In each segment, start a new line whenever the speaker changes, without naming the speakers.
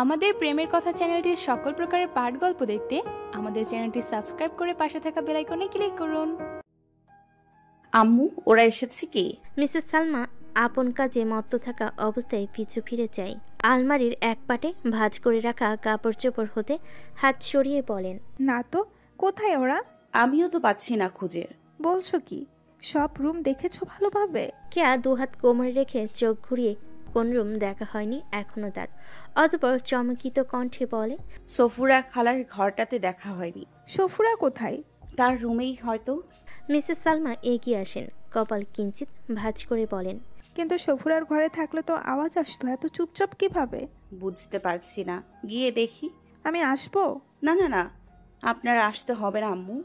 আমাদের প্রেমের কথা চ্যানেলটির সকল প্রকারের পাঠ গল্প দেখতে আমাদের চ্যানেলটি সাবস্ক্রাইব করে পাশে থাকা বেল আইকনে ক্লিক করুন।
আম্মু, ওরা এসেছে কি?
মিসেস সালমা আপন কাজে মত্ত থাকা অবস্থায় পিছু ফিরে যায়। আলমারির এক পাটে ভাঁজ করে রাখা কাপড় চোপড় হতে হাত সরিয়ে বলেন,
না তো, কোথায় ওরা?
আমিও তো পাচ্ছি না খুঁজে।
বলছো কি? সব রুম দেখেছো ভালোভাবে?
কেয়া দুহাত কোমরে রেখে চোখ ঘুরিয়ে কোন রুম দেখা হয়নি এখনো তার। অতঃপর চমকিত কণ্ঠে বলে,
সফুরা খালার ঘরটাতে দেখা হয়নি।
সফুরা কোথায়?
তার রুমেই হয়তো।
মিসেস সালমা এগিয়ে আসেন, কপাল কিঞ্চিত ভাঁজ করে বলেন,
কিন্তু সফুরার ঘরে থাকলে তো আওয়াজ আসতো, এত চুপচাপ কিভাবে?
বুঝতে পারছি না, গিয়ে দেখি।
আমি আসবো?
না না না, আপনার আসতে হবে না আম্মু,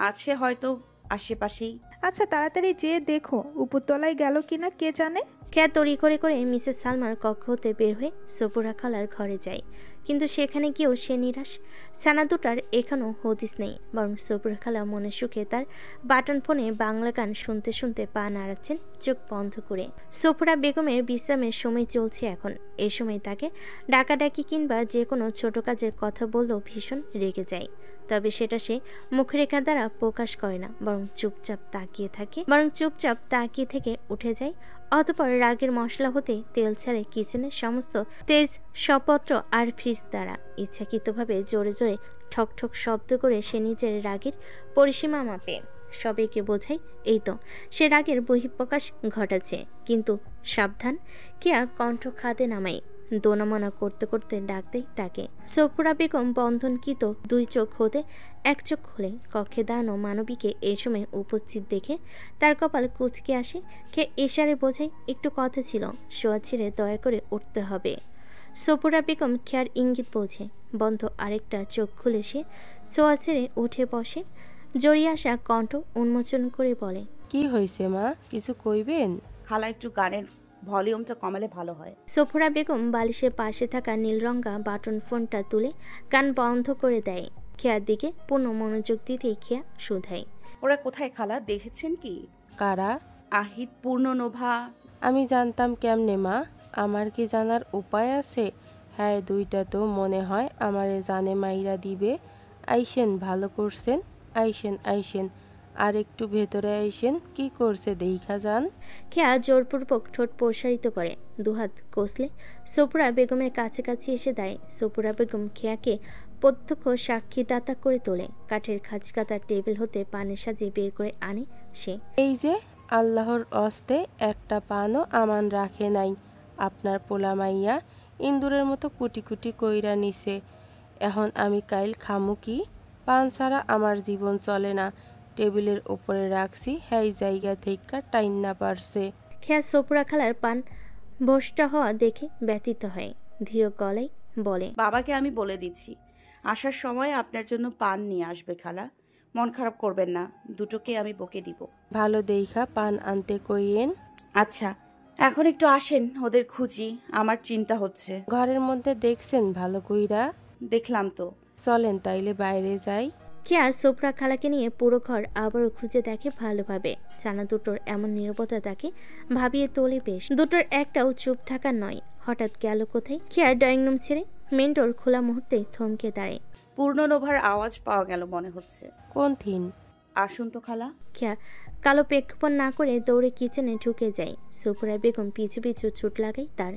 আছে হয়তো আশেপাশেই।
আচ্ছা, তাড়াতাড়ি যেয়ে দেখো উপরতলায় গেল কিনা কে জানে।
কেয়া তড়ি করে করে মিসেস সালমার কক্ষ হতে বের হয়ে সফুরা খালার ঘরে যায়, কিন্তু সেখানে গিয়েও সে নিরাশ। ছানা দুটার এখনও হদিস নেই, বরং সফুরা খালা মনে সুখে তার বাটন ফোনে বাংলা গান শুনতে শুনতে পা নাড়াচ্ছেন চোখ বন্ধ করে। সফুরা বেগমের বিশ্রামের সময় চলছে এখন। এই সময় তাকে ডাকাডাকি কিংবা যে কোনো ছোট কাজের কথা বললেও ভীষণ রেগে যায়, তবে সেটা সে মুখরেখা দ্বারা প্রকাশ করে না, বরং চুপচাপ তাকিয়ে থেকে উঠে যায়। অতঃপর রাগের মশলা হতে তেল ছাড়ে কিচেনের সমস্ত তেজ সপত্র আর ফ্রিজ দ্বারা ইচ্ছাকৃতভাবে জোরে জোরে ঠক ঠক শব্দ করে সে নিজের রাগের পরিসীমা মাপে। সবাইকে বোঝায় এই তো সে রাগের বহিঃপ্রকাশ ঘটাচ্ছে, কিন্তু সাবধান, কেয়া কণ্ঠ খাদে নামায় দোনামনা করতে করতে ডাক দেয় তাকে। সফুরা বেগম বন্ধনকৃত দুই চোখ হতে এক চোখ খুলে কক্ষে দাঁড়ানো মানবীকে এই সময় উপস্থিত দেখে তার কপাল কুঁচকে আসে। কে ইশারে বোঝায় একটু কথা ছিল, শোয়া ছেড়ে দয়া করে উঠতে হবে। সফুরা বেগম খেয়ার ইঙ্গিত বোঝে, বন্ধ আরেকটা চোখ খুলে সে শোয়া ছেড়ে উঠে বসে, জড়িয়ে আসা কণ্ঠ উন্মোচন করে বলে,
কি হয়েছে মা, কিছু কইবেন?
খালা একটু গানের ভলিউমটা কমালে ভালো হয়।
সফুরা বেগম বালিশের পাশে থাকা নীলরঙা বাটন ফোনটা তুলে গান বন্ধ করে দেয়। খেয়ার দিকে পূর্ণ মনোযোগ দিতেই খেয়া শুধায়,
ওরা কোথায় খালা, দেখেছেন কি?
কারা?
আহিত, পূর্ণনোভা।
আমি জানতাম কেমনে মা, আমার কি জানার উপায় আছে? হ্যাঁ, দুইটা তো মনে হয় আমারে জানে মাইরা দিবে। আইসেন, ভালো করছেন, আইসেন আইসেন, আর একটু ভেতরে আইসেন, কি করছে দেইখা যান।
খেয়া জোরপূর্বক ঠোঁট প্রসারিত করে দুহাত কষলে সফুরা বেগমের কাছাকাছি এসে দেয়। সফুরা বেগম খেয়াকে প্রত্যক্ষ সাক্ষীদাতা করে তোলে। কাঠের খাঁজকাতা টেবিল হতে পানের সাজিয়ে বের করে আনে সে।
এই যে আল্লাহর অস্তে একটা পানও আমান রাখে নাই, আপনার পোলা মাইয়া ইন্দুরের মতো কুটি কুটি কইরা নিছে। এখন আমি কাইল খামু কি? পান ছাড়া আমার জীবন চলে না। টেবিলের উপরে রাখছি, হ্যাঁ জায়গা থেকে টাইন না পারছে।
খেয়া সফুরা খালার পান ভোষ্টা হওয়া দেখে ব্যথিত হয়, ধীর গলায় বলে,
বাবাকে আমি বলে দিচ্ছি আসার সময় আপনার জন্য পান নিয়ে আসবে খালা, মন খারাপ করবেন না, দুটোকে আমি বকে দিব।
ভালো দেইখা পান আনতে কইয়েন।
আচ্ছা, এখন একটু আসেন, ওদের খুঁজি, আমার চিন্তা হচ্ছে।
ঘরের মধ্যে দেখছেন ভালো কইরা?
দেখলাম তো।
চলেন তাইলে বাইরে যাই।
কেয়া সফুরা খালাকে নিয়ে পুরো ঘর আবারও খুঁজে দেখে ভালোভাবে। ছানা দুটোর এমন নীরবতা তাকে ভাবিয়ে তোলে বেশ। দুটোর একটাও চুপ থাকার নয়। হঠাৎ গেল কোথায়? কেয়া ড্রয়িং রুম ছেড়ে মেন ডোর খোলা মুহূর্তে থমকে দাঁড়ায়।
পূর্ণনোভার আওয়াজ পাওয়া গেল মনে হচ্ছে।
কোন থিন?
আসুন তো খালা।
কেয়া কালো প্রেক্ষাপট না করে দৌড়ে কিচেনে ঢুকে যায়। সফুরা বেগম পিছু পিছু ছুট লাগায় তার।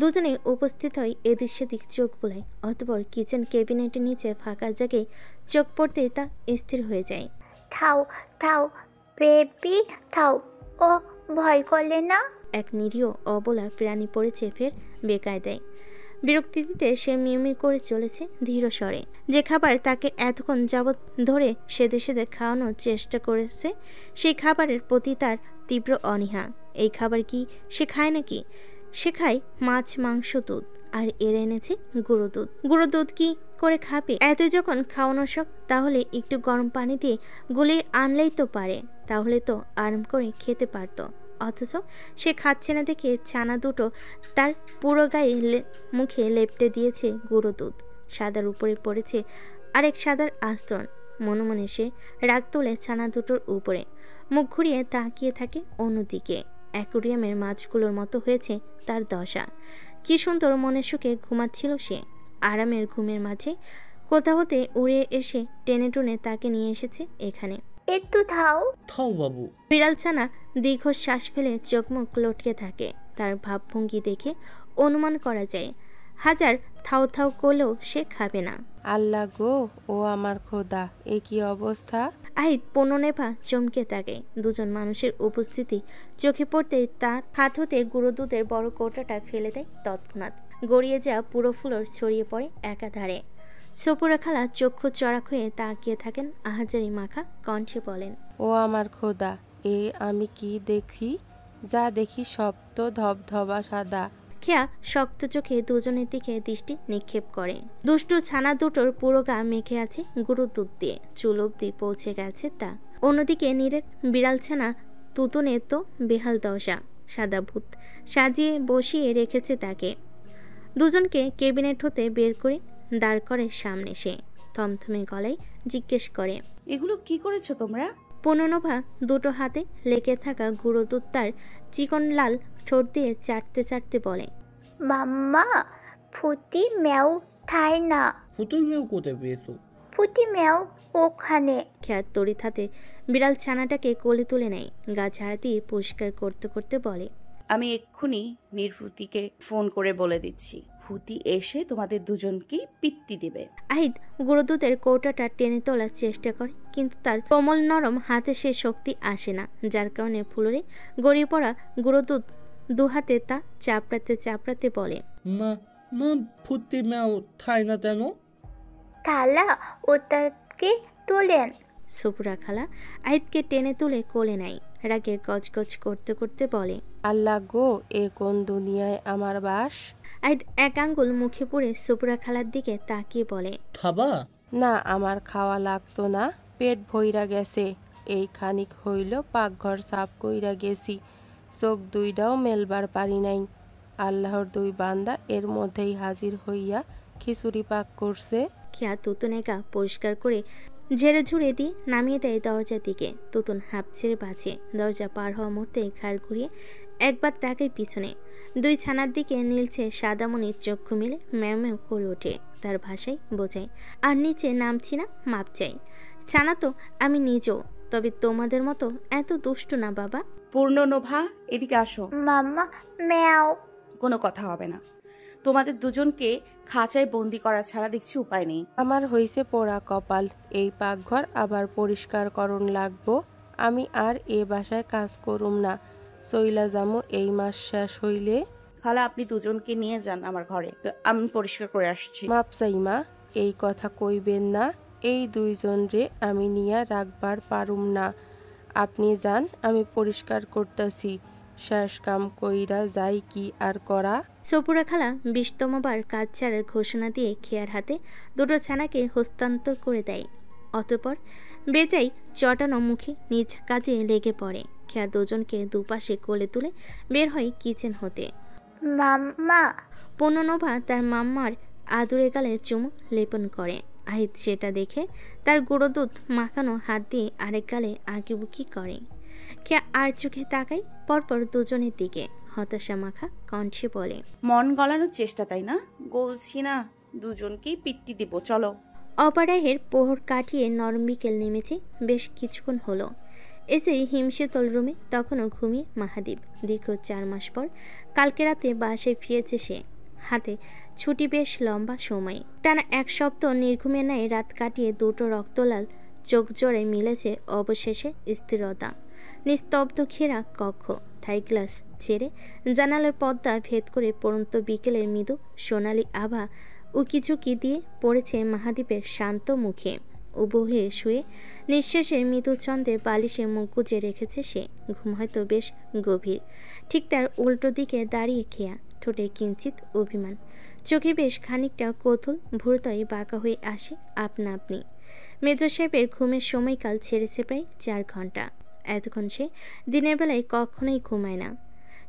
দুজনে উপস্থিত হয় এদিক সেদিক চোখ বোলায়। অতঃপর কিচেন ক্যাবিনেটের নিচে ফাঁকা জায়গায় চোখ পড়তেই তা স্থির হয়ে যায়।
থাও থাও বেবি থাও, ও ভয় করলে না?
এক নিরীহ অবলা প্রাণী পড়েছে ফের বেকায়দায়। বিরক্তি দিতে সে মিউমি করে চলেছে ধীর স্বরে। যে খাবার তাকে এতক্ষণ যাবৎ ধরে সেদে সেদে খাওয়ানোর চেষ্টা করেছে, সেই খাবারের প্রতি তার তীব্র অনীহা। এই খাবার কি সে খায় নাকি? সে খায় মাছ, মাংস, দুধ, আর এর এনেছে গুঁড়ো দুধ। গুঁড়ো দুধ কি করে খাবে? এত যখন খাওয়ানোর শখ, তাহলে একটু গরম পানি দিয়ে গুলিয়ে আনলেই তো পারে, তাহলে তো আরাম করে খেতে পারতো। অথচ সে খাচ্ছে না দেখে ছানা দুটো তার পুরো গায়ে মুখে লেপটে দিয়েছে গুঁড়ো দুধ। সাদার উপরে পড়েছে আরেক সাদার আস্তরণ। মনে মনে সে রাগ তোলে ছানা দুটোর উপরে, মুখ ঘুরিয়ে তাকিয়ে থাকে অন্যদিকে। অ্যাকোরিয়ামের মাছগুলোর মতো হয়েছে তার দশা। কি সুন্দর মনের সুখে ঘুমাচ্ছিল সে। আরামের ঘুমের মাঝে কোথা হতে উড়ে এসে টেনে টুনে তাকে নিয়ে এসেছে এখানে।
একটু থাও।
থাও বাবু।
বিড়ালছানা দীর্ঘশ্বাস ফেলে চোখ মুখ লটকে থাকে। তার ভাবভঙ্গি দেখে অনুমান করা যায় হাজার থাও থাও করলেও সে খাবে না।
আল্লাহ গো, ও আমার খোদা, এ কি অবস্থা!
আহিত পণ্যনেভা চমকে থাকে। দুজন মানুষের উপস্থিতি চোখে পড়তেই তার হাত হতে গুঁড়ো দুধের বড় কৌটাটা ফেলে দেয় তৎক্ষণাৎ। গড়িয়ে যা পুরো ফ্লোর ছড়িয়ে পড়ে একাধারে। সপুরা খালা চক্ষু চড়াক হয়ে তাকিয়ে থাকেন। আহাজারি মাখা কণ্ঠে বলেন,
ও আমার খোদা, এ আমি কি দেখি? যা দেখি সব তো ধবধবা সাদা।
খেয়া শক্ত চোখে দুজনের দিকে দৃষ্টি নিক্ষেপ করে। দুষ্টু ছানা দুটোর পুরো গা মেখে আছে গুঁড়ো দুধ দিয়ে, চুল অব্দি পৌঁছে গেছে তা। অন্যদিকে নীরের বিড়াল ছানা তুতুনের তো বেহাল দশা। সাদা ভূত সাজিয়ে বসিয়ে রেখেছে তাকে। দুজনকে কেবিনেট হতে বের করে দাঁড় করে সামনে সে থমথমে গলায় জিজ্ঞেস করে,
এগুলো কি করেছো তোমরা?
পুনর্নভা দুটো হাতে লেগে থাকা গুঁড়ো দুধ তার চিকন লাল ঠোঁট দিয়ে চাটতে চাটতে বলে,
মাম্মা, ফুটি ম্যাও থাই না।
পুতুল মেয়েও কোথায় পেয়েছো?
ফুটি ম্যাও ওখানে।
খেয়ার তড়িৎ হাতে বিড়াল ছানাটাকে কোলে তুলে নেয়। গা ঝাড়া দিয়ে পরিষ্কার করতে করতে বলে,
আমি এক্ষুনি নির্ভূতিকে ফোন করে বলে দিচ্ছি, ভূতি এসে তোমাদের দুজনকেই পিত্তি দেবে।
আহিদ গুঁড়ো দুধের কৌটাটা টেনে তোলার চেষ্টা করে, কিন্তু তার কোমল নরম হাতে সে শক্তি আসে না, যার কারণে ফ্লোরে গড়িয়ে পড়া গুঁড়ো দুধ দু হাতে তা চাপড়াতে চাপড়াতে বলে,
মা মা ফুটি মেয়েও থাই না কেন?
খালা, ওটাকে তোলেন।
সপুরা খালা আহিদকে টেনে তুলে কোলে নেয়। রাগে গজগজ করতে করতে বলে,
আল্লাহ গো, এ কোন দুনিয়ায় আমার বাস!
আহিদ এক আঙ্গুল মুখে পুড়ে সপুরা খালার দিকে তাকিয়ে বলে,
খাবা?
না, আমার খাওয়া লাগতো না, পেট ভইরা গেছে। এই খানিক হইল পাকঘর সাফ কইরা গেছি, চোখ দুইটাও মেলবার পারি নাই। আল্লাহর দুই বান্দা এর মধ্যেই হাজির হইয়া খিচুড়ি পাক করছে।
খেয়া তুতুনের গা পরিষ্কার করে ঝেড়ে ঝুড়ে দিয়ে নামিয়ে দেয় দরজার দিকে। তুতুন হাঁপ ছেড়ে বাঁচে। দরজা পার হওয়া মুহূর্তে ঘাড় ঘুরিয়ে একবার তাকায় পিছনে। দুই ছানার দিকে নীলছে সাদামণির চক্ষু মিলে ম্যাও করে ওঠে। তার ভাষায় বোঝায়, আর নিচে নামছি না, মাপ চাই। ছানা তো আমি নিজেও, তবে তোমাদের মতো এত দুষ্টু না বাবা।
পূর্ণনভা, এদিকে আসো।
মাম্মা, ম্যাও।
কোনো কথা হবে না। তোমাদের দুজনকে খাঁচায় বন্দি করা ছাড়া দেখছি উপায় নেই।
আমার হইছে পোড়া কপাল, এই পাকঘর আবার পরিষ্কার করণ লাগবো। আমি আর এ বাসায় কাজ করুম না, চইলা যামু এই মাস শেষ হইলে।
খালা, আপনি দুজনকে নিয়ে যান আমার ঘরে, তো আমি পরিষ্কার করে আসছি।
মাপ চাই মা, এই কথা কইবেন না। এই দুইজন রে আমি নিয়া রাখবার পারুম না। আপনি যান, আমি পরিষ্কার করতেছি। শেষ কাম কইরা যাই কি আর করা।
সপুরা খালা 20তমবার কাজ ছাড়ার ঘোষণা দিয়ে খেয়ার হাতে দুটো ছানাকে হস্তান্তর করে দেয়। অতঃপর বেচাই চটানো মুখে নিজ কাজে লেগে পড়ে। খেয়া দুজনকে দুপাশে কোলে তুলে বের হয় কিচেন হতে।
মাম্মা।
পুনর্নভা তার মাম্মার আদুরে গালে চুমু লেপন করে। আহিত সেটা দেখে তার গুঁড়ো দুধ মাখানো হাত দিয়ে আরেক গালে আঁকিবুকি করে। খেয়া আর চোখে তাকায় পরপর দুজনের দিকে। হতাশা মাখা কণ্ঠে বলে,
মন গলানোর চেষ্টা, তাই না? বলছি না দুজনকেই পিত্তি দিব, চলো।
অপরাহের পোহর কাটিয়ে নরম বিকেল নেমেছে। বেশ কিছুক্ষণ হলো এসে হিমশীতল রুমে তখনও ঘুমিয়ে মাহাদীপ। দীর্ঘ 4 মাস পর কালকে রাতে বাসায় ফিরেছে সে। হাতে ছুটি, বেশ লম্বা সময়। টানা 1 সপ্তাহ নির্ঘুমে নেয় রাত কাটিয়ে দুটো রক্তলাল চোখ জোড়ে মিলেছে অবশেষে স্থিরতা। নিস্তব্ধ ঘেরা কক্ষ, থাই গ্লাস ছেড়ে জানালার পর্দা ভেদ করে পড়ন্ত বিকেলের মৃদু সোনালি আভা উকিঝুঁকি দিয়ে পড়েছে মাহাদীপের শান্ত মুখে। উবু হয়ে শুয়ে নিঃশ্বাসের মৃদু ছন্দে বালিশে মুখ গুজে রেখেছে সে। ঘুম হয়তো বেশ গভীর। ঠিক তার উল্টো দিকে দাঁড়িয়ে খেয়া, ঠোঁটে কিঞ্চিত অভিমান, চোখে বেশ খানিকটা কৌতূহল, ভুরুতয় বাঁকা হয়ে আসে আপনা আপনি। মেজর সাহেবের ঘুমের সময়কাল ছেড়েছে প্রায় 4 ঘন্টা। এতক্ষণ সে দিনের বেলায় কখনোই ঘুমায় না,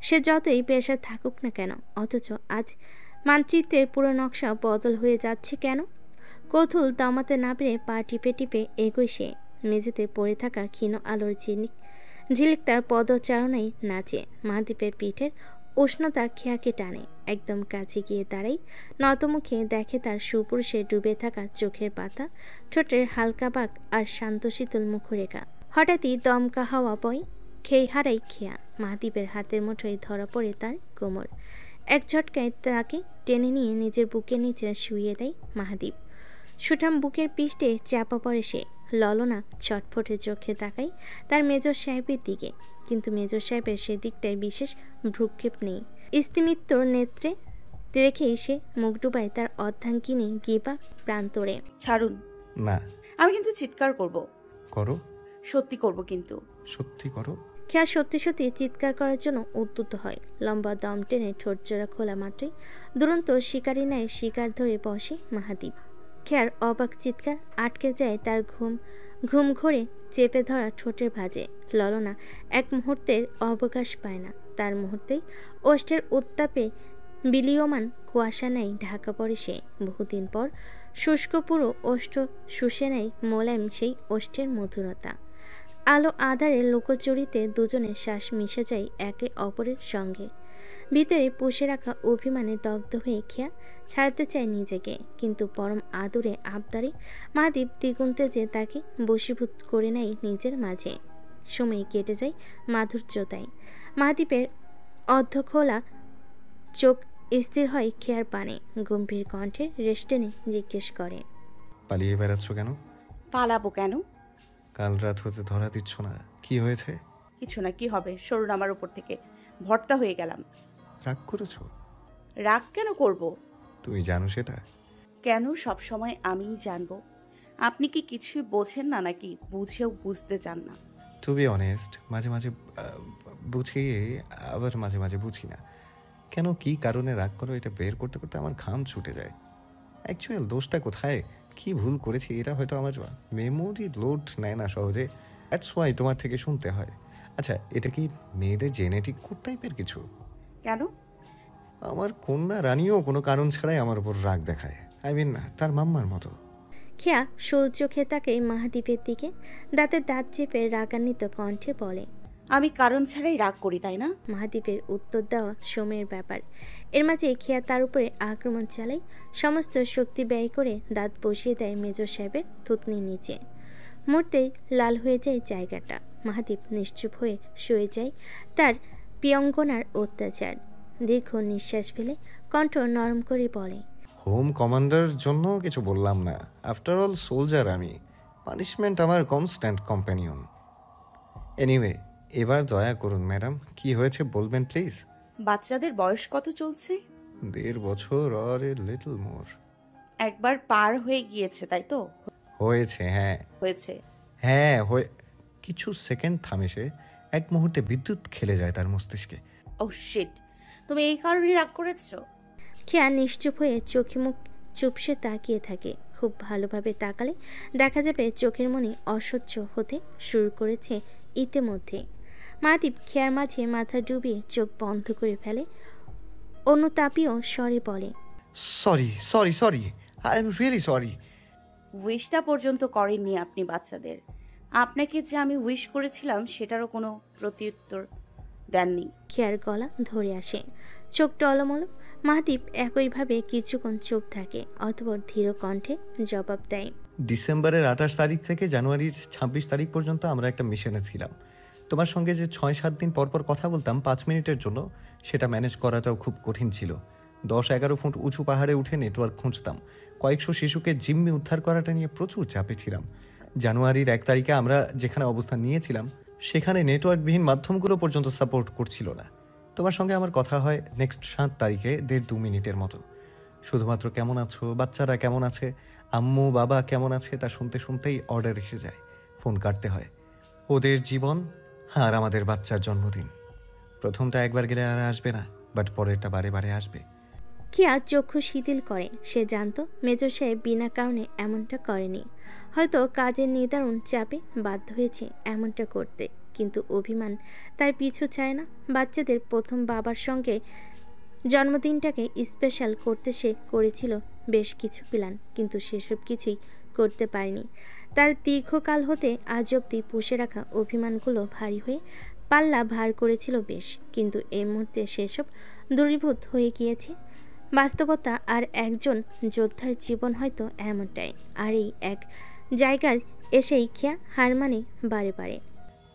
সে যতই পেশা থাকুক না কেন। অথচ আজ মানচিত্রের পুরো নকশা বদল হয়ে যাচ্ছে কেন? কৌতূহল দমাতে না পেরে পা টিপে টিপে এগোয় সে। মেঝেতে পড়ে থাকা ক্ষীণ আলোর ঝিলিক তার পদচারণায় নাচে। মাহাদীপের পিঠের উষ্ণতা খেয়াকে টানে। একদম কাছে গিয়ে দাঁড়াই, নতমুখে দেখে তার সুপুরুষে ডুবে থাকা চোখের পাতা, ঠোঁটের হালকা বাঁক আর শান্ত শীতল মুখরেখা। হঠাৎই দমকা হাওয়া বয়, খেয়ে হারাই খেয়া। মাহদীপের হাতের মুঠোয় ধরা পড়ে তার কোমর। এক ঝটকায় তাকে টেনে নিয়ে নিজের বুকের নিচে শুইয়ে দেয় মাহদীপ। সুঠাম বুকের পৃষ্ঠে চাপা পড়ে সে। ললনা ছটফটে চোখে তাকায় তার মেজর সাহেবের দিকে, কিন্তু মেজর সাহেবের সেদিকটায় বিশেষ ভ্রুক্ষেপ নেই। স্তিমিত্তর নেত্রে রেখেই সে মুখ ডুবায় তার অর্ধাঙ্গিনী গিবা প্রান্তরে।
ছাড়ুন।
না।
আমি কিন্তু চিৎকার করব।
করো।
সত্যি করব কিন্তু।
সত্যি করো।
খেয়া সত্যি সত্যি চিৎকার করার জন্য উদ্যত হয়। লম্বা দম টেনে ঠোঁট জোড়া খোলা মাত্রই দুরন্ত শিকারি ন্যায় শিকার ধরে বসে মাহাদীপ। খেয়ার অবাক চিৎকার আটকে যায় তার ঘুম ঘোরে চেপে ধরা ঠোঁটের ভাঁজে। ললনা এক মুহূর্তের অবকাশ পায় না। তার মুহূর্তেই ওষ্ঠের উত্তাপে বিলীয়মান কুয়াশা নেয় ঢাকা পড়ে সে। বহুদিন পর শুষ্ক পুরো ওষ্ঠ শুষে নেয় মোলায়েম সেই ওষ্ঠের মধুরতা। আলো আধারে লুকোচুরিতে দুজনের শ্বাস মিশে যায় একে অপরের সঙ্গে। ভিতরে পুষে রাখা অভিমানে দগ্ধ হয়ে খেয়া ছাড়তে চায় নিজেকে, কিন্তু পরম আদরে আবদারে মাহদীপ দিগন্তেজে তাকে বশীভূত করে নেয় নিজের মাঝে। সময় কেটে যায় মাধুর্যতায়। মাহদীপের অর্ধখোলা চোখ স্থির হয় খেয়ার পানে। গম্ভীর কণ্ঠে রেস্টেনে জিজ্ঞেস করে,
পালিয়ে বেড়াচ্ছ কেন?
পালাবো কেন?
কাল রাত হতে ধরা দিচ্ছ না, কি হয়েছে?
কিছু না, কি হবে? সরুন আমার উপর থেকে। ভর্তা হয়ে গেলাম।
রাগ করেছো?
রাগ কেন করব?
তুমি জানো সেটা?
কেন সব সময় আমিই জানবো? আপনি কি কিছুই বোঝেন না নাকি বুঝেও বুঝতে চান না?
টু বি অনেস্ট, মাঝে মাঝে বুঝি, আবার মাঝে মাঝে বুঝি না। কেন, কি কারণে রাগ করো এটা বের করতে করতে আমার ঘাম ছুটে যায়। অ্যাকচুয়াল দোষটা কোথায়, কি ভুল করেছি এটা হয়তো আমার মেমোরি লোড নেয় না সহজে। দ্যাটস ওয়াই তোমার থেকে শুনতে হয়। আচ্ছা, এটা কি মেয়েদের জেনেটিক কোড টাইপের কিছু?
কেন?
আমার কন্যা রানীও কোনো কারণ ছাড়াই আমার উপর রাগ দেখায়। আই মিন তার মাম্মার মতো।
খেয়া শোল চোখে তাকে মাহাদীপের দিকে, দাঁতে দাঁত চেপে রাগান্বিত কণ্ঠে বলে,
আমি কারণ ছাড়াই রাগ করি, তাই না?
মাহাদীপের উত্তর দেওয়া সময়ের ব্যাপার। এর মাঝে খেয়া তার উপরে আক্রমণ চালায়। সমস্ত শক্তি ব্যয় করে দাঁত বসিয়ে দেয় মেজর সাহেবের থুতনির নিচে। মুহূর্তেই লাল হয়ে যায় জায়গাটা। মাহাদীপ নিশ্চুপ হয়ে শুয়ে যায় তার পিয়ঙ্গনার অত্যাচার। দীর্ঘ নিঃশ্বাস ফেলে কণ্ঠ নরম করে বলে,
হোম কমান্ডার জন্য কিছু বললাম না। আফটার অল সোলজার আমি, পানিশমেন্ট আমার কনস্ট্যান্ট কম্প্যানিয়ন। এনিওয়ে, এবার দয়া করুন ম্যাডাম, কি হয়েছে বলবেন প্লিজ?
বাচ্চাদের বয়স কত চলছে?
1.5 বছর অর এ লিটল মোর।
একবার পার হয়ে গিয়েছে, তাই তো?
হয়েছে, হ্যাঁ
হয়েছে।
হ্যাঁ কিছু সেকেন্ড থামে সে। এক মুহূর্তে বিদ্যুৎ খেলে যায় তার মস্তিষ্কে।
ও শিট, তুমি এই কারণে রাগ করেছো?
খেয়া নিশ্চুপ হয়ে চোখে মুখ চুপসে তাকিয়ে থাকে। খুব ভালোভাবে তাকালে দেখা যাবে চোখের মনি অসহ্য হতে শুরু করেছে ইতিমধ্যে। মাহদীপ খেয়ার মাঝে মাথা ডুবিয়ে চোখ বন্ধ করে ফেলে। অনুতাপীয় স্বরে বলে,
sorry sorry sorry, I am really sorry.
উইশটা পর্যন্ত করেননি আপনি বাচ্চাদের। আপনাকে যে আমি উইশ করেছিলাম সেটারও কোনো প্রত্যুত্তর দেননি।
খেয়ার গলা ধরে আসে, চোখ টলমল। মাহদীপ একইভাবে কিছুক্ষণ চুপ থাকে, অতঃপর ধীর কণ্ঠে জবাব দেয়,
ডিসেম্বরের 28 তারিখ থেকে জানুয়ারির 26 তারিখ পর্যন্ত আমরা একটা মিশনে ছিলাম। তোমার সঙ্গে যে 6-7 দিন পরপর কথা বলতাম 5 মিনিটের জন্য, সেটা ম্যানেজ করাটাও খুব কঠিন ছিল। 10-11 ফুট উঁচু পাহাড়ে উঠে নেটওয়ার্ক খুঁজতাম। কয়েকশো শিশুকে জিম্মি উদ্ধার করাটা নিয়ে প্রচুর চাপে ছিলাম। জানুয়ারির 1 তারিখে আমরা যেখানে অবস্থান নিয়েছিলাম সেখানে নেটওয়ার্কবিহীন মাধ্যমগুলো পর্যন্ত সাপোর্ট করছিল না। তোমার সঙ্গে আমার কথা হয় নেক্সট 7 তারিখে 1.5-2 মিনিটের মতো। শুধুমাত্র কেমন আছো, বাচ্চারা কেমন আছে, আম্মু বাবা কেমন আছে তা শুনতে শুনতেই অর্ডার এসে যায়। ফোন কাটতে হয়। ওদের জীবন আর আমাদের বাচ্চার জন্মদিন। প্রথমটা একবার গেলে আর আসবে না, বাট পরেরটা বারে বারে আসবে।
কিয়া চক্ষু শিথিল করে। সে জানতো মেজর সাহেব বিনা কারণে এমনটা করেনি। হয়তো কাজের নির্ধারণ চাপে বাধ্য হয়েছে এমনটা করতে, কিন্তু অভিমান তার পিছু চায় না। বাচ্চাদের প্রথম বাবার সঙ্গে জন্মদিনটাকে স্পেশাল করতে সে করেছিল বেশ কিছু প্ল্যান, কিন্তু সেসব কিছুই করতে পারেনি। তার দীর্ঘকাল হতে আজ অব্দি পুষে রাখা অভিমানগুলো ভারী হয়ে পাল্লা ভার করেছিল বেশ, কিন্তু এই মুহূর্তে সেসব দূরীভূত হয়ে গিয়েছে। বাস্তবতা আর একজন যোদ্ধার জীবন হয়তো এমনটাই। আর এই এক জায়গায় এসেই খেয়া হার মানে বারে বারে।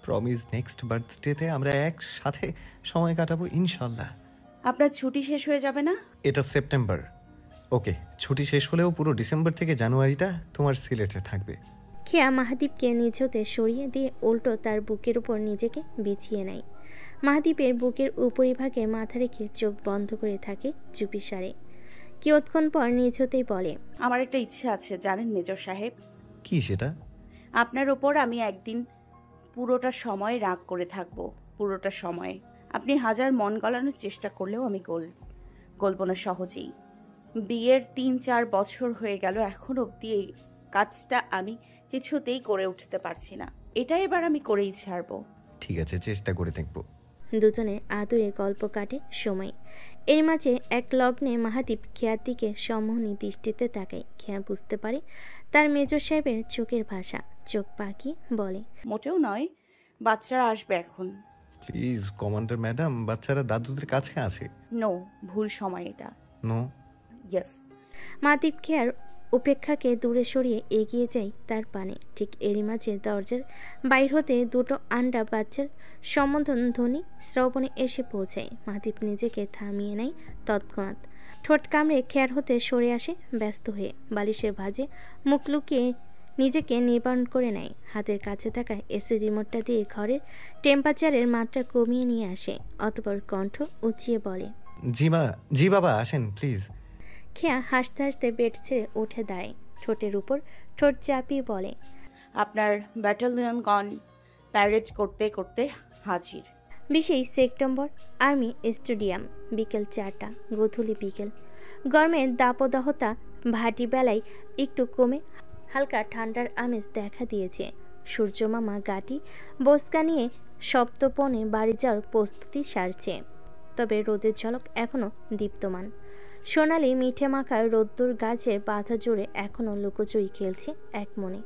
প্রমিস নেক্সট বার্থডেতে আমরা একসাথে সময় কাটাবো ইনশাল্লাহ।
আপনার ছুটি শেষ হয়ে যাবে না?
এটা সেপ্টেম্বর। ওকে, ছুটি শেষ হলেও পুরো ডিসেম্বর থেকে জানুয়ারিটা তোমার সিলেটে থাকবে।
খেয়া মাহাদীপকে নিজ হতে সরিয়ে দিয়ে উল্টো তার বুকের উপর নিজেকে বিছিয়ে নেয়। মাহাদীপের বুকের উপরিভাগে মাথা রেখে চোখ বন্ধ করে থাকে চুপিসারে। কিয়ৎক্ষণ পর নিজ হতেই বলে,
আমার একটা ইচ্ছে আছে জানেন মেজর সাহেব।
কি সেটা?
আপনার ওপর আমি একদিন পুরোটা সময় রাগ করে থাকবো। পুরোটা সময় আপনি হাজার মন গলানোর চেষ্টা করলেও আমি গলবো না সহজেই। বিয়ের ৩-৪ বছর হয়ে গেল, এখন অবধি এই কাজটা আমি কিছুতেই করে উঠতে পারছি না। এটা এবার আমি করেই ছাড়বো।
ঠিক আছে, চেষ্টা করে দেখবো।
দুজনে আদুরে গল্প কাটে সময়। এর মাঝে এক লগ্নে মাহাদীপ খেয়ার দিকে সম্মোহনী দৃষ্টিতে তাকায়। খেয়া বুঝতে পারে তার মেজর সাহেবের চোখের ভাষা। চোখ পাকিয়ে বলে,
মোটেও নয়, বাচ্চারা আসবে এখন।
প্লিজ কমান্ডার ম্যাডাম, বাচ্চারা দাদুদের কাছে আছে।
নো, ভুল সময় এটা।
নো।
ইয়েস। মাহাদীপ খেয়ার উপেক্ষাকে দূরে সরিয়ে এগিয়ে যায় তার পানে। ঠিক এরই মাঝে দরজার বাইর হতে দুটো আন্ডা বাচ্চার সম্বোধন ধ্বনি শ্রবণে এসে পৌঁছায়। মাহাদীপ নিজেকে থামিয়ে নেয় তৎক্ষণাৎ। ঠোঁট কামড়ে খেয়ার হতে সরে আসে ব্যস্ত হয়ে। বালিশের ভাঁজে মুখ লুকিয়ে নিজেকে নিবারণ করে নেয়। হাতের কাছে থাকা এসি রিমোটটা দিয়ে ঘরের টেম্পারেচারের মাত্রা কমিয়ে নিয়ে আসে। অতঃপর কণ্ঠ উঁচিয়ে বলে,
জি বাবা, আসেন প্লিজ।
খেয়া হাসতে হাসতে বেড ছেড়ে উঠে দাঁড়ায়। ঠোঁটের উপর ঠোঁট চাপিয়ে বলে,
আপনার ব্যাটালিয়ন গন প্যারেড করতে করতে হাজির।
20 সেপ্টেম্বর, আর্মি স্টেডিয়াম। বিকেল 4টা, গোধূলি বিকেল। গরমের দাপদাহতা ভাটি বেলায় একটু কমে হালকা ঠান্ডার আমেজ দেখা দিয়েছে। সূর্যমামা গাটি বস্কা নিয়ে সপ্তপনে বাড়ি যাওয়ার প্রস্তুতি সারছে। তবে রোদের ঝলক এখনো দীপ্তমান। সোনালি মিঠে মাখা রোদ্দুর গাছের বাধা জুড়ে এখনো লুকোচুরি খেলছে এক মনে।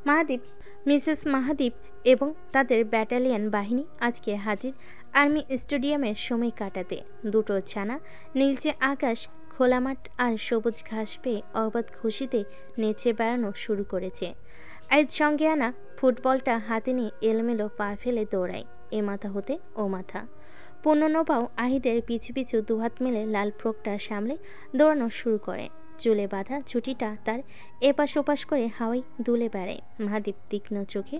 মাহাদীপ, মিসেস মাহাদীপ এবং তাদের ব্যাটালিয়ন বাহিনী আজকে হাজির আর্মি স্টেডিয়ামের সময় কাটাতে। দুটো ছানা নীলচে আকাশ, খোলা মাঠ আর সবুজ ঘাস পেয়ে অবাধ খুশিতে নেচে বেড়ানো শুরু করেছে। আজ সঙ্গে আনা ফুটবলটা হাতে নিয়ে এলোমেলো পা ফেলে দৌড়ায় এ মাথা হতে ও মাথা। পুনর্নবাও আহিদের পিছু পিছু দুহাত মেলে লাল ফ্রকটা সামলে দৌড়ানো শুরু করে। চুলে বাঁধা ছুটিটা তার এপাশ ওপাশ করে হাওয়ায় দুলে বেড়ায়। মাহাদীপ তীক্ষ্ণ চোখে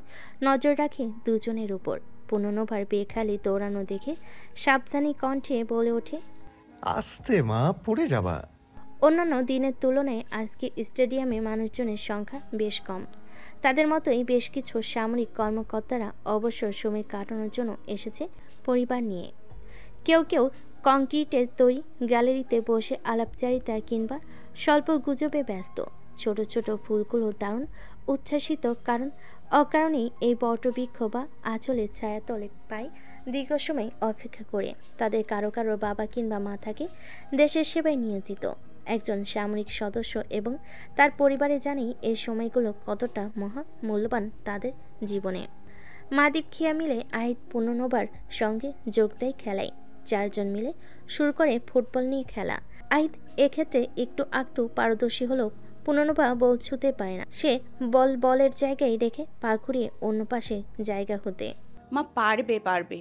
নজর রাখে দুজনের উপর। পুনর্নবার বেখালি দৌড়ানো দেখে সাবধানী কণ্ঠে বলে ওঠে,
আস্তে মা, পড়ে যাবা।
অন্যান্য দিনের তুলনায় আজকে স্টেডিয়ামে মানুষজনের সংখ্যা বেশ কম। তাদের মতোই বেশ কিছু সামরিক কর্মকর্তারা অবসর সময় কাটানোর জন্য এসেছে পরিবার নিয়ে। কেউ কেউ কংক্রিটের তৈরি গ্যালারিতে বসে আলাপচারিতা কিংবা স্বল্প গুজবে ব্যস্ত। ছোট ছোট ফুলগুলো দারুণ উচ্ছ্বাসিত, কারণ অকারণেই এই বটবৃক্ষ বা আঁচলের ছায়াতলে পায় দীর্ঘ সময় অপেক্ষা করে। তাদের কারো কারো বাবা কিংবা মা থাকে দেশের সেবায় নিয়োজিত একজন সামরিক সদস্য, এবং তার পরিবারে জানেই এই সময়গুলো কতটা মহা মূল্যবান তাদের জীবনে। মাহাদীপ খেয়া মিলে আহিদ পুনর্নবার সঙ্গে যোগ দেয় খেলায়। 4 জন মিলে শুরু করে ফুটবল নিয়ে খেলা। আহিদ এক্ষেত্রে একটু আকটু পারদর্শী হলেও পুনর্নবা বল ছুঁতে পারে না। সে বলের জায়গায় রেখে পা ঘুরিয়ে অন্য পাশে জায়গা হতে।
মা পারবে পারবে,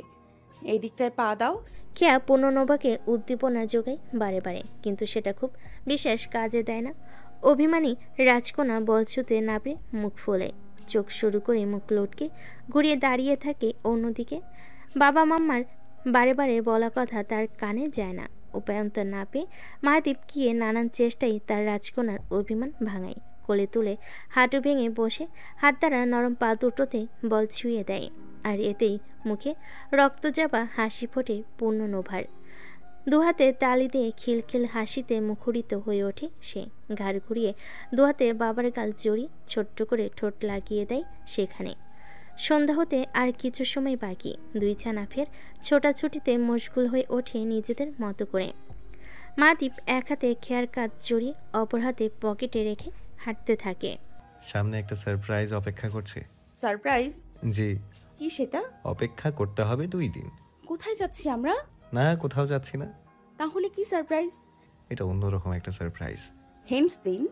এই দিকটায় পা দাও।
খেয়া পুনর্নবাকে উদ্দীপনা যোগায় বারে বারে, কিন্তু সেটা খুব বিশেষ কাজে দেয় না। অভিমানী রাজকন্যা বল ছুঁতে না পেরে মুখ ফোলে, চোখ শুরু করে মুখ লটকে ঘুরিয়ে দাঁড়িয়ে থাকে অন্যদিকে। বাবা মাম্মার বারে বারে বলা কথা তার কানে যায় না। উপায়ন্তর না পেয়ে মাহাদীপ গিয়ে নানান চেষ্টায় তার রাজকন্যার অভিমান ভাঙায়। কোলে তুলে হাঁটু ভেঙে বসে হাত দ্বারা নরম পা দুটোতে বল ছুঁয়ে দেয়। আর এতেই মুখে রক্তচাপা হাসি ফোটে পুনর্নবার। দুহাতে তালি দিয়ে খিলখিল হাসিতে মুখরিত হয়ে ওঠে সে। ঘাড় ঘুরিয়ে দুহাতে বাবার গাল জড়িয়ে ছোট্ট করে ঠোঁট লাগিয়ে দেয় সেখানে। সন্ধ্যা হতে আর কিছু সময় বাকি। দুই ছানা ফের ছোটাছুটিতে মশগুল হয়ে ওঠে নিজেদের মতো করে। মাহাদীপ এক হাতে খেয়ার কাজ জড়িয়ে অপর হাতে পকেটে রেখে হাঁটতে থাকে।
সামনে একটা সারপ্রাইজ অপেক্ষা করছে।
সারপ্রাইজ?
জি,
কি সেটা?
অপেক্ষা করতে হবে 2 দিন।
কোথায় যাচ্ছি আমরা?
না, কোথাও যাচ্ছি না।
তাহলে কি সারপ্রাইজ?
এটা অন্যরকম একটা সারপ্রাইজ।
হেন্স দিন।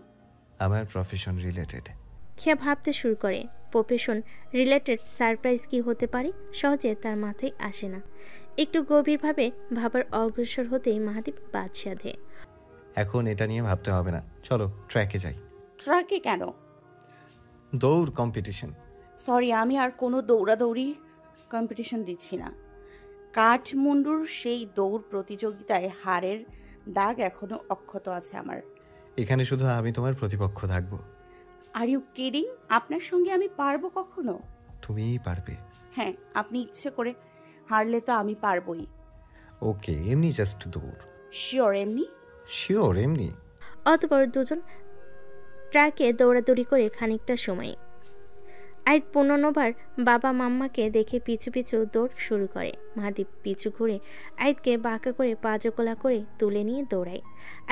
আমার প্রফেশন রিলেটেড।
খেয়া ভাবতে শুরু করে প্রফেশন রিলেটেড সারপ্রাইজ কি হতে পারে। সহজে তার মাথায় আসে না। একটু গভীরভাবে ভাবার অগ্রসর হতেই মাহাদীপ বাদশা দেয়।
এখন এটা নিয়ে ভাবতে হবে না, চলো ট্র্যাকে যাই।
ট্রাকে কেন?
দৌড় কম্পিটিশন।
সরি, আমি আর কোনো দৌড়াদৌড়ি কম্পিটিশন দিচ্ছি না। কাঠমান্ডুর সেই দৌড় প্রতিযোগিতায় হারের দাগ এখনো অক্ষত আছে আমার।
এখানে শুধু আমি তোমার প্রতিপক্ষ থাকবো।
Are you kidding? আপনার সঙ্গে আমি পারবো কখনো?
তুমিই পারবে।
হ্যাঁ, আপনি ইচ্ছে করে হারলে তো আমি পারবই।
ওকে, এমনি জাস্ট দৌড়।
শিওর এমনি?
শিওর এমনি।
অতঃপর দুজন ট্রাকে দৌড়াদৌড়ি করে খানিকটা সময় আইদ 15বার বাবা মাম্মাকে দেখে পিছু পিছু দৌড় শুরু করে। মাহাদীপ পিছু ঘুরে আইদকে বাঁকা করে পাজকোলা করে তুলে নিয়ে দৌড়ায়।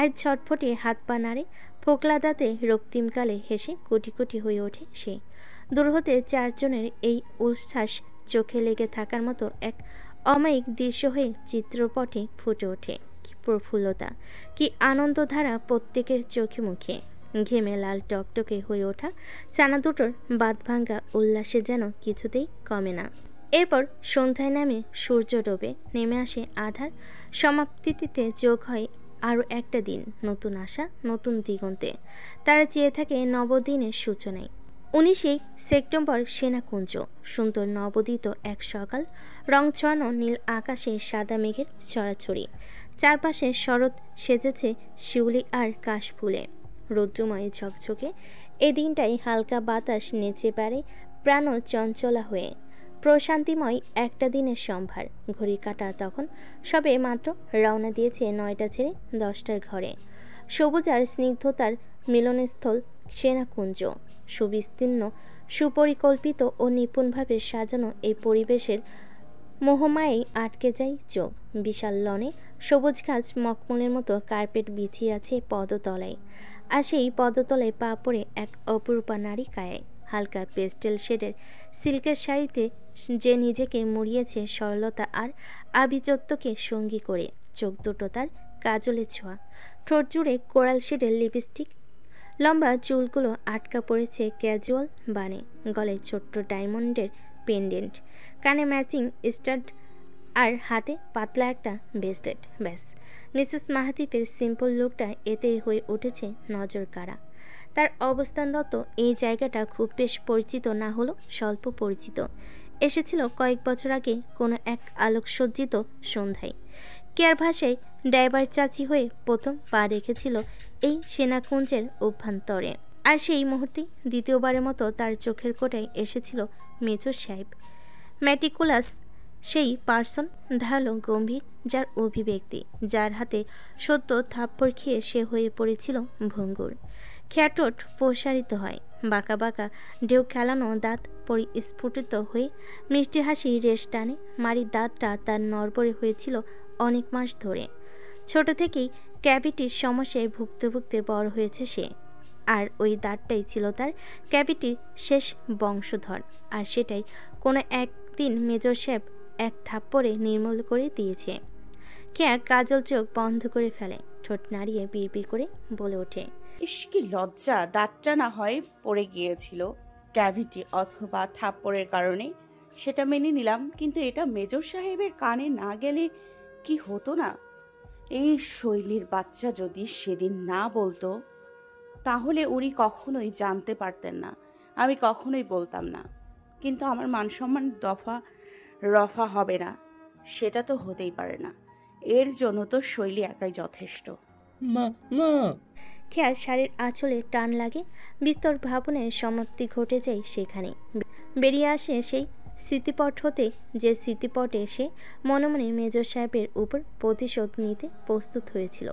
আইদ ছটফটে হাত পা নাড়ে, ফোকলা দাঁতে রক্তিমকালে হেসে কোটি কোটি হয়ে ওঠে সে। দূর হতে চারজনের এই উচ্ছ্বাস চোখে লেগে থাকার মতো এক অমায়িক দৃশ্য হয়ে চিত্রপটে ফুটে ওঠে। কি প্রফুল্লতা, কি আনন্দধারা প্রত্যেকের চোখে মুখে। ঘেমে লাল টকটকে হয়ে ওঠা চানা দুটোর বাঁধভাঙ্গা উল্লাসে যেন কিছুতেই কমে না। এরপর সন্ধ্যায় নামে সূর্য ডোবে, নেমে আসে আধার। সমাপ্তিতে যোগ হয় আরও একটা দিন, নতুন আশা, নতুন দিগন্তে। তারা চেয়ে থাকে নবদিনের সূচনায়। 19 সেপ্টেম্বর সেনাকুঞ্জ। সুন্দর নবোদিত এক সকাল। রং ছড়ানো নীল আকাশে সাদা মেঘের ছড়াছড়ি। চারপাশে শরৎ সেজেছে শিউলি আর কাশফুলে। রৌদ্রময় ঝকঝকে এ দিনটাই হালকা বাতাস নেচে বেড়ে প্রাণ চঞ্চলা হয়ে। প্রশান্তিময় একটা দিনের সম্ভার। ঘড়ি কাটা তখন সবে মাত্র রওনা দিয়েছে 9টা ছেড়ে 10টার ঘরে। সবুজ আর স্নিগ্ধতার মিলনস্থল সেনাকুঞ্জ। সুবিস্তীর্ণ, সুপরিকল্পিত ও নিপুণভাবে সাজানো এই পরিবেশের মোহমায়েই আটকে যায় চোখ। বিশাল লনে সবুজ ঘাস মখমলের মতো কার্পেট বিছিয়ে আছে পদতলায়। আর সেই পদতলায় পা পড়ে এক অপরূপা নারী কায়ায়। হালকা পেস্টেল শেডের সিল্কের শাড়িতে যে নিজেকে মুড়িয়েছে সরলতা আর আভিজাত্যকে সঙ্গী করে। চোখ দুটো তার কাজলে ছোঁয়া, ঠোঁট জুড়ে কোরাল শেডের লিপস্টিক। লম্বা চুলগুলো আটকা পড়েছে ক্যাজুয়াল বানে। গলায় ছোট্ট ডায়মন্ডের পেন্ডেন্ট, কানে ম্যাচিং স্টাড আর হাতে পাতলা একটা ব্রেসলেট। ব্যাস, মিসেস মাহাদীপের সিম্পল লুকটা এতেই হয়ে উঠেছে নজর কাড়া। তার অবস্থানরত এই জায়গাটা খুব বেশ পরিচিত না হলো স্বল্প পরিচিত। এসেছিল কয়েক বছর আগে কোনো এক আলোকসজ্জিত সন্ধ্যায়। কেয়ার ভাষায় ড্রাইভার চাচি হয়ে প্রথম পা রেখেছিল এই সেনাকুঞ্জের অভ্যন্তরে। আর সেই মুহূর্তে দ্বিতীয়বারের মতো তার চোখের কোটায় এসেছিল মেজর সাহেব। ম্যাটিকুলাস সেই পার্সন, ধারালো গম্ভীর, যার অভিব্যক্তি, যার হাতে সত্য থাপ্পড় খেয়ে সে হয়ে পড়েছিল ভঙ্গুর। খ্যাটোট প্রসারিত হয়, বাঁকা বাঁকা ঢেউ খেলানো দাঁত পরিস্ফুটিত হয়ে মিষ্টি হাসি রেশ টানে। মারির দাঁতটা তার নড়বড়ে হয়েছিল অনেক মাস ধরে। ছোট থেকেই ক্যাভিটির সমস্যায় ভুগতে ভুগতে বড় হয়েছে সে। আর ওই দাঁতটাই ছিল তার ক্যাভিটির শেষ বংশধর। আর সেটাই কোনো একদিন মেজর সাহেব এক থাপ্পড়ে নির্মূল করে দিয়েছে। কেয়া কাজল চোখ বন্ধ করে ফেলে, ঠোঁট নাড়িয়ে বিড়বিড় করে বলে ওঠে,
ইস কি লজ্জা! দাঁতটা না হয় পড়ে গিয়েছিল ক্যাভিটি অথবা থাপ্পড়ের কারণে, সেটা মেনে নিলাম, কিন্তু এটা মেজর সাহেবের কানে না গেলে কি হতো না? এই শৈলীর বাচ্চা যদি সেদিন না বলতো তাহলে উনি কখনোই জানতে পারতেন না, আমি কখনোই বলতাম না। কিন্তু আমার মান সম্মান দফা রফা হবে না, সেটা তো হতেই পারে না। এর জন্য তো শৈলী একাই যথেষ্ট।
মা মা
খেয়ার শাড়ির আঁচলে টান লাগে। বিস্তর ভাবনের সমাপ্তি ঘটে যায় সেখানে। বেরিয়ে আসে সেই স্মৃতিপট হতে, যে স্মৃতিপটে সে মনে মনে মেজর সাহেবের উপর প্রতিশোধ নিতে প্রস্তুত হয়েছিল।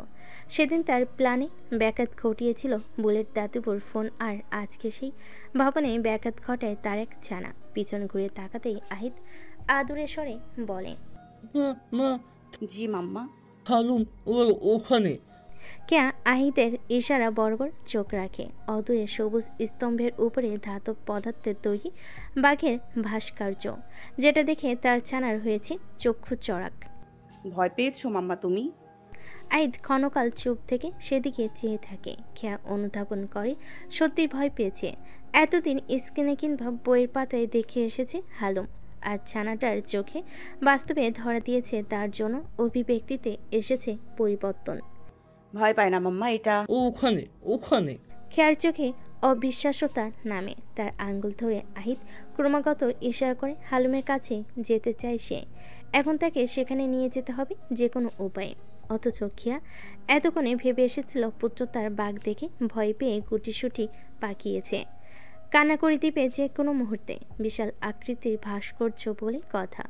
সেদিন তার প্ল্যানে ব্যাঘাত ঘটিয়েছিল বুলেট দাদুপুর ফোন। আর আজকে সেই ভাবনে ব্যাঘাত ঘটায় তার এক ছানা। পিছন ঘুরে তাকাতেই আহিত আদুরে স্বরে বলে,
মা মা
জি মাম্মা।
হারুন ওর ওখানে।
কেয়া আহিদের ইশারা বরাবর চোখ রাখে। অদূরে সবুজ স্তম্ভের উপরে ধাতব পদার্থের তৈরি বাঘের ভাস্কর্য, যেটা দেখে তার ছানার হয়েছে চক্ষু চড়াক।
ভয় পেয়েছো মাম্মা তুমি?
আহিদ ক্ষণকাল চুপ থেকে সেদিকে চেয়ে থাকে। কেয়া অনুধাবন করে সত্যি ভয় পেয়েছে। এতদিন স্ক্রিনে কিংবা বইয়ের পাতায় দেখে এসেছে হালুম, আর ছানাটার চোখে বাস্তবে ধরা দিয়েছে তার জন্য অভিব্যক্তিতে এসেছে পরিবর্তন।
ভয় পায় না মাম্মা, এটা
ও ওখানে ওখানে।
খেয়ার চোখে অবিশ্বাস্যতা নামে। তার আঙ্গুল ধরে আহিদ ক্রমাগত ইশারা করে হালুমের কাছে যেতে চায় সে। এখন তাকে সেখানে নিয়ে যেতে হবে যে কোনো উপায়ে। অথচ খিয়া এতক্ষণে ভেবে এসেছিল পুত্র তার বাঘ দেখে ভয় পেয়ে গুটিসুটি পাকিয়েছে, কান্না করে দিবে যে কোনো মুহূর্তে। বিশাল আকৃতির ভাস্কর্য বলে কথা।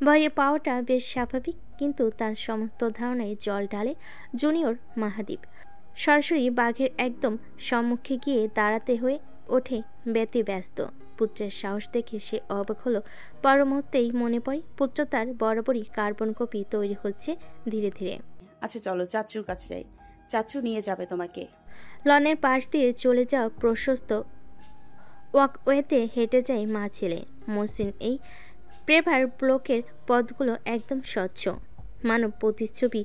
ভয়ে পাওয়াটা বেশ স্বাভাবিক, কিন্তু তার সমস্ত ধারণায় জল ঢালে জুনিয়র মাহাদীপ। সরাসরি বাঘের একদম সম্মুখে গিয়ে দাঁড়াতে হয়ে ওঠে ব্যতি ব্যস্ত। পুত্রের সাহস দেখে সে অবাক হলো। পর মুহূর্তেই মনে পড়ে পুত্র তার বরাবরই কার্বন কপি তৈরি হচ্ছে ধীরে ধীরে।
আচ্ছা চলো চাচুর কাছে যাই, চাচু নিয়ে যাবে তোমাকে।
লনের পাশ দিয়ে চলে যাওয়া প্রশস্ত ওয়াকওয়েতে হেঁটে যায় মা ছেলে। মসৃণ এই প্রেভার ব্লকের পথগুলো একদম স্বচ্ছ, মানব প্রতিচ্ছবি,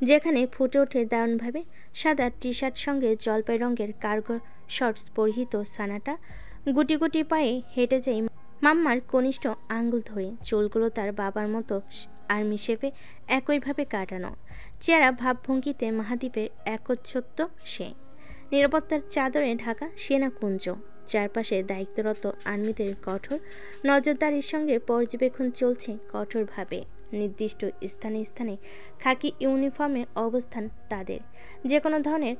যেখানে ফুটে ওঠে দারুণভাবে সাদা টি শার্ট সঙ্গে জলপাই রঙের কার্গো শর্টস পরিহিত সানাটা গুটি গুটি পায়ে হেঁটে যায় মাম্মার কনিষ্ঠ আঙ্গুল ধরে। চুলগুলো তার বাবার মতো আর্মি শেপে একইভাবে কাটানো। চেহারা ভাবভঙ্গিতে মাহাদীপের একচ্ছত্ব সে। নিরাপত্তার চাদরে ঢাকা সেনাকুঞ্জ, চারপাশে দায়িত্বরত আর্মিদের কঠোর নজরদারির সঙ্গে পর্যবেক্ষণ চলছে কঠোরভাবে। নির্দিষ্ট স্থানে স্থানে খাকি ইউনিফর্মে অবস্থান তাদের। যে কোনো ধরনের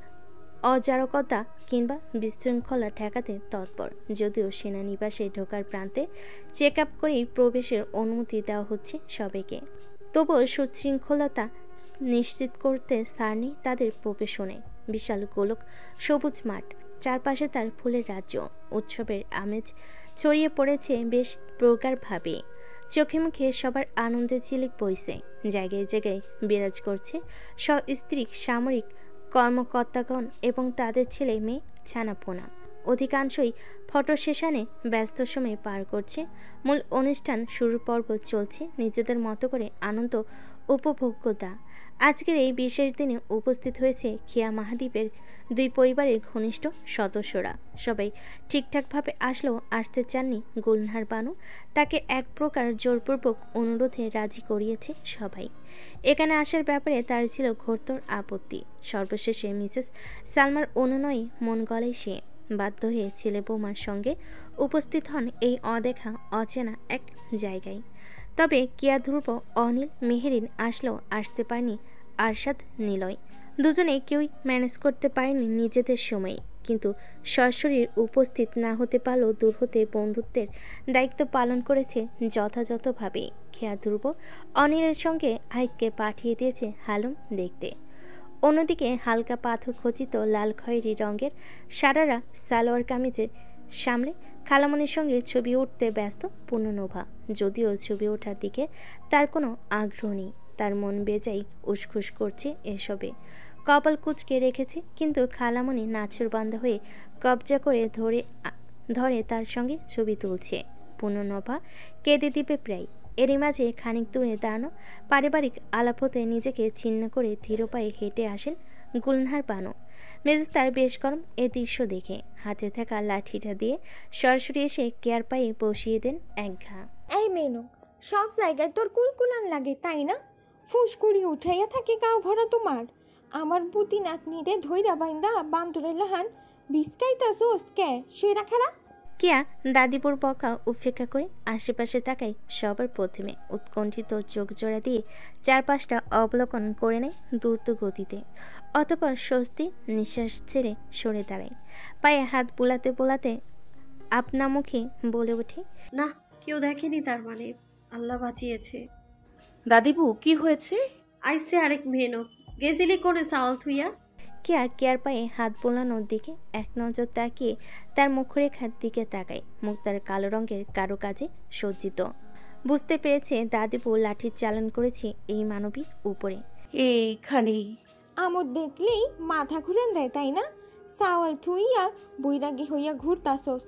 অজারকতা কিংবা বিশৃঙ্খলা ঠেকাতে তৎপর। যদিও সেনানিবাসে ঢোকার প্রান্তে চেক আপ করেই প্রবেশের অনুমতি দেওয়া হচ্ছে সবাইকে, তবুও সুশৃঙ্খলতা নিশ্চিত করতে ছাড় নেই তাদের প্রবেশনে। বিশাল গোলক সবুজ মাঠ, চারপাশে তার ফুলের রাজ্য। উৎসবের আমেজ ছড়িয়ে পড়েছে বেশ প্রগাঢ়ভাবে। চোখে মুখে সবার আনন্দের ঝিলিক বইছে। জায়গায় জায়গায় বিরাজ করছে সস্ত্রীক সামরিক কর্মকর্তাগণ এবং তাদের ছেলে মেয়ে ছানাপোনা। অধিকাংশই ফটো সেশনে ব্যস্ত সময় পার করছে। মূল অনুষ্ঠান শুরুর পর্ব চলছে নিজেদের মতো করে আনন্দ উপভোগ্যতা। আজকের এই বিশেষ দিনে উপস্থিত হয়েছে খিয়া মাহাদীপের দুই পরিবারের ঘনিষ্ঠ সদস্যরা। সবাই ঠিকঠাকভাবে আসলেও আসতে চাননি গুলনার বানু। তাকে এক প্রকার জোরপূর্বক অনুরোধে রাজি করিয়েছে সবাই। এখানে আসার ব্যাপারে তার ছিল ঘোরতর আপত্তি। সর্বশেষে মিসেস সালমার অনুনয়ে মন গলায় সে বাধ্য হয়ে ছেলে বৌমার সঙ্গে উপস্থিত হন এই অদেখা অচেনা এক জায়গায়। তবে কিয়া ধ্রুব, অনিল, মেহেরিন আসলেও আসতে পারেনি আরশাদ, নিলয়। দুজনে কেউই ম্যানেজ করতে পারেনি নিজেদের সময়, কিন্তু সশরীর উপস্থিত না হতে পারলেও দূর হতে বন্ধুত্বের দায়িত্ব পালন করেছে যথাযথভাবে। খেয়া ধ্রুব অনিলের সঙ্গে আহিদকে পাঠিয়ে দিয়েছে হালুম দেখতে। অন্যদিকে হালকা পাথর খচিত লাল খয়েরি রঙের সারারা সালোয়ার কামিজের সামলে খালামণির সঙ্গে ছবি উঠতে ব্যস্ত পূর্ণনোভা। যদিও ছবি ওঠার দিকে তার কোনো আগ্রহ নেই, তার মন বেজায় উসখুস করছে এসবে। কপাল কুঁচকে রেখেছে, কিন্তু খালামণি নাছোড়বান্দা হয়ে কবজা করে ধরে তার সঙ্গে ছবি তুলছে। পূর্ণনোভা কেঁদে দিবে প্রায়। এরই মাঝে খানিক দূরে দাঁড়ানো পারিবারিক আলাপ হতে নিজেকে ছিন্ন করে ধীর পায়ে হেঁটে আসেন গুলনার বানু। মেজাজ তার বেশ গরম এ দৃশ্য দেখে। হাতে থাকা লাঠিটা দিয়ে সরাসরি এসে কেয়ার পায়ে বসিয়ে দেন এক ঘা।
এই মেনু, সব জায়গায় তোর কুলকুলান লাগে তাই না? ফুসকুড়ি উঠাইয়া থাকে গাও ভরা তোমার। আমার বুটি নাতনিরে ধৈরা বাইন্দা বান্দরের লাহান বিস্কাইতা জোস কে সেরা খারা।
কেয়া দাদিপুর বকা উপেক্ষা করে আশেপাশে তাকায় সবার প্রথমে। উৎকণ্ঠিত চোখ জোড়া দিয়ে চারপাশটা অবলোকন করে নেয় দ্রুত গতিতে। অতঃপর স্বস্তি নিঃশ্বাস ছেড়ে সরে দাঁড়ায়। পায়ে হাত বোলাতে বোলাতে আপনা মুখে বলে ওঠে,
না, কেউ দেখেনি, তার মানে আল্লাহ বাঁচিয়েছে।
দাদিবু কি হয়েছে?
আইসে আরেক মেহনত গেছিলি কোনে চাউল থুইয়া।
কেয়ার পায়ে হাত বোলানোর দিকে এক নজর তাকিয়ে তার মুখরেখার দিকে তাকায়। মুখ তার কালো রঙের কারুকাজে সজ্জিত। বুঝতে পেরেছে দাদিবু লাঠির চালন করেছে এই মানবীর উপরে।
এইখানেই
আমোদ দেখলেই মাথা ঘুরান দেয়, তাই না? সাওয়াল থুইয়া বৈরাগী হইয়া ঘুরতাছস।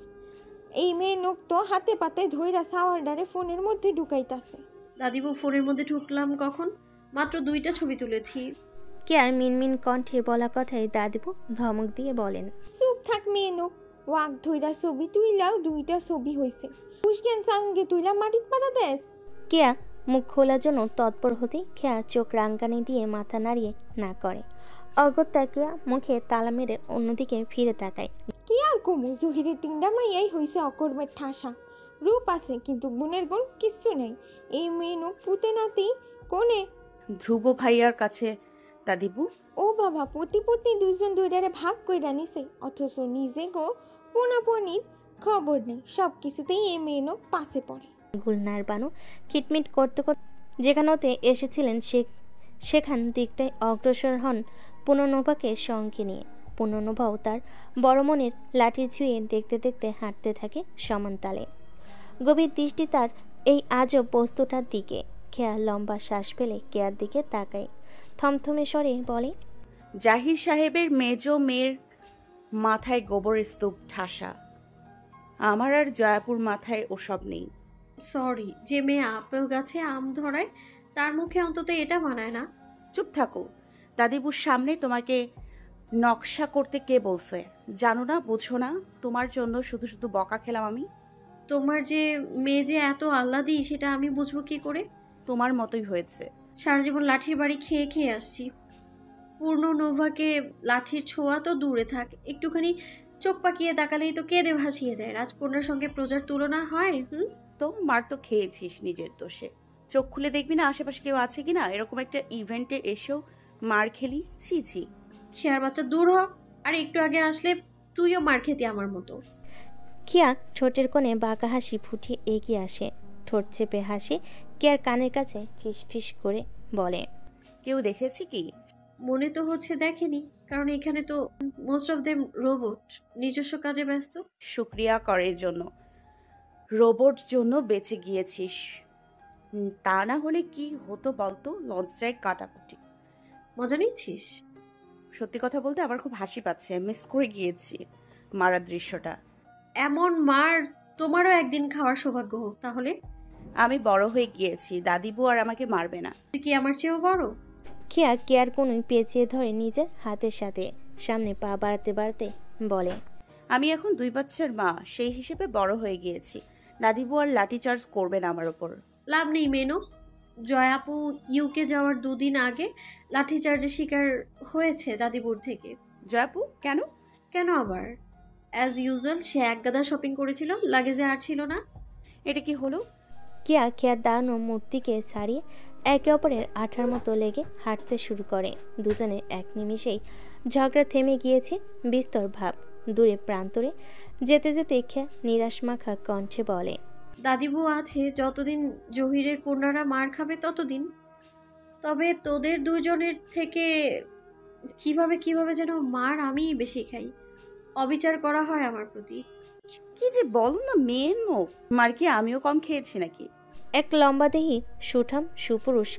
এই মেয়ে নোক তো হাতে পাতায় ধইরা সাওয়ালডারে ফোনের মধ্যে ঢুকাইতাছে।
দাদিবু, ফোনের মধ্যে ঢুকলাম কখন? মাত্র 2টা ছবি তুলেছি।
কেয়ার মিনমিন কণ্ঠে বলা কথায় দাদিবু ধমক দিয়ে বলেন,
চুপ থাক মেয়ে নোক। ওয়াক ধইরা ছবি তুইলাও 2টা ছবি হইছে। পুষ্কেন সঙ্গে তুইলা মাটিত পাড়া দেস।
কেয়া মুখ খোলার জন্য তৎপর হতেই খেয়া চোখ রাঙ্গানি দিয়ে মাথা নাড়িয়ে না করে। অগত্যা কেয়া মুখে তালা মেরে অন্যদিকে ফিরে তাকায়।
কি আর কমু, জহিরের 3টা মাইয়াই হইছে অকর্মের ঠাসা। রূপ আছে কিন্তু গুণের গুণ কিচ্ছু নেই। এই মেয়ে নোক পুতে নাতি কোনে?
ধ্রুব ভাইয়ার কাছে দাদিবু।
ও বাবা, পতি পত্নী দুজন দুইটারে ভাগ কইরা নিছে, অথচ নিজে গো পোনাপনির খবর নেই। সব কিছুতেই এই মেয়ে নোক পাশে পড়ে।
গুলনার বানু খিটমিট করতে করতে যেখানতে এসেছিলেন সেখান দিকটায় অগ্রসর হন পুনর্নভাকে সঙ্গে নিয়ে। পুনর্নভাও তার বড় মনের লাঠি ছুঁয়ে দেখতে দেখতে হাঁটতে থাকে সমান তালে। গভীর দৃষ্টি তার এই আজব বস্তুটার দিকে। খেয়া লম্বা শ্বাস ফেলে কেয়ার দিকে তাকায়, থমথমে স্বরে বলে,
জাহির সাহেবের মেজ মেয়ের মাথায় গোবর স্তূপ ঠাসা। আমার আর জয়াপুর মাথায় ওসব নেই।
সরি, যে মেয়ে আপেল গাছে আম ধরায় তার মুখে অন্তত এটা মানায় না।
চুপ থাকো। দাদিবুর সামনে তোমাকে নকশা করতে কে বলছে? জানো না, বুঝো না? তোমার জন্য শুধু শুধু বকা খেলাম আমি।
তোমার যে মেয়ে যে এত আহ্লাদি সেটা আমি বুঝবো কি করে?
তোমার মতোই হয়েছে।
সারা জীবন লাঠির বাড়ি খেয়ে খেয়ে আসছি। পূর্ণ নোভাকে লাঠির ছোঁয়া তো দূরে থাক, একটুখানি চোখ পাকিয়ে তাকালেই তো কেঁদে ভাসিয়ে দেয়। রাজকন্যার সঙ্গে প্রজার তুলনা হয়?
তো মার তো খেয়েছিস নিজের দোষে। চোখ খুলে দেখবি না আশেপাশে কেউ আছে কিনা? এরকম একটা ইভেন্টে এসেও মার খেলি, ছি ছি।
খেয়ার বাচ্চা, দূর হ। আর একটু আগে আসলে তুইও মার খেতি আমার মতো।
খিয়া ঠোঁটের কোণে বাঁকা হাসি ফুটিয়ে এগিয়ে আসে, ঠোঁট চেপে হাসি কেয়ার কানের কাছে ফিস ফিস করে বলে,
কেউ দেখেছে কি?
মনে তো হচ্ছে দেখেনি, কারণ এখানে তো মোস্ট অফ দেম রোবট, নিজস্ব কাজে ব্যস্ত।
শুক্রিয়া করার জন্য রোবট জন্য বেঁচে গিয়েছিস। তা না হলে কি হতো বলতো? লজ্জায় কাটাকুটি।
মজা নিচ্ছিস?
সত্যি কথা বলতে আবার খুব হাসি পাচ্ছে। মিস করে গিয়েছি মারার দৃশ্যটা।
এমন মার তোমারও একদিন খাওয়ার সৌভাগ্য হোক তাহলে।
আমি বড় হয়ে গিয়েছি, দাদিবু আর আমাকে মারবে না।
তুই কি আমার চেয়েও বড়?
খিয়া কেয়ার কোনোই পেঁচিয়ে ধরে নিজের হাতের সাথে সামনে পা বাড়াতে বাড়াতে বলে,
আমি এখন 2 বাচ্চার মা, সেই হিসেবে বড় হয়ে গিয়েছি। দাদিবু আর লাঠি চার্জ করবে না আমার ওপর।
লাভ নেই মেনু। জয়াপু ইউকে যাওয়ার 2 দিন আগে লাঠিচার্জের শিকার হয়েছে দাদিবুর থেকে।
জয়াপু? কেন?
কেন আবার? অ্যাজ ইউজুয়াল সে এক গাদা শপিং করেছিল, লাগেজে আর ছিল না।
এটা কি হলো?
কিয়া খেয়ার দাঁড়ানো মূর্তিকে ছাড়িয়ে একে অপরের আঠার মতো লেগে হাঁটতে শুরু করে। দুজনের এক নিমিষেই ঝগড়া থেমে গিয়েছে। বিস্তর ভাব দূরে প্রান্তরে যেতে যেতে খেয়া নিরাশ মাখা কণ্ঠে বলে,
দাদিবু আছে যতদিন জহিরের কন্যারা মার খাবে ততদিন। তবে তোদের দুজনের থেকে কিভাবে কিভাবে যেন মার আমিই বেশি খাই। অবিচার করা হয় আমার প্রতি।
কি যে বলো না মেয়ে মুখ। মার কি আমিও কম খেয়েছি নাকি?
এক লম্বাদেহী সুঠাম সুপুরুষ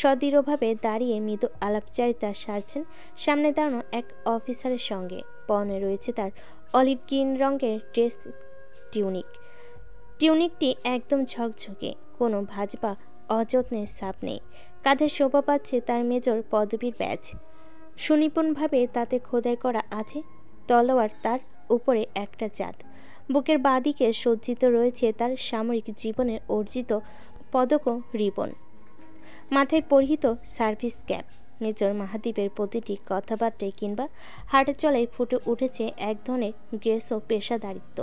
সদৃঢ়ভাবে দাঁড়িয়ে মৃদু আলাপচারিতা সারছেন সামনে দাঁড়ানো এক অফিসারের সঙ্গে। পরনে রয়েছে তার অলিভ গ্রিন রঙের ড্রেস টিউনিকটি একদম ঝকঝকে, কোনো ভাঁজ বা অযত্নের ছাপ নেই। কাঁধে শোভা পাচ্ছে তার মেজর পদবীর ব্যাজ। সুনিপুণভাবে তাতে খোদাই করা আছে তলোয়ার, তার উপরে একটা চাঁদ। বুকের বাঁদিকে সজ্জিত রয়েছে তার সামরিক জীবনের অর্জিত পদক ও রিবন। মাথায় পরিহিত সার্ভিস ক্যাপ। মেজর মাহাদীপের প্রতিটি কথাবার্তায় কিংবা হাঁটা চলায় ফুটে উঠেছে এক ধরনের গ্রেস ও পেশাদারিত্ব।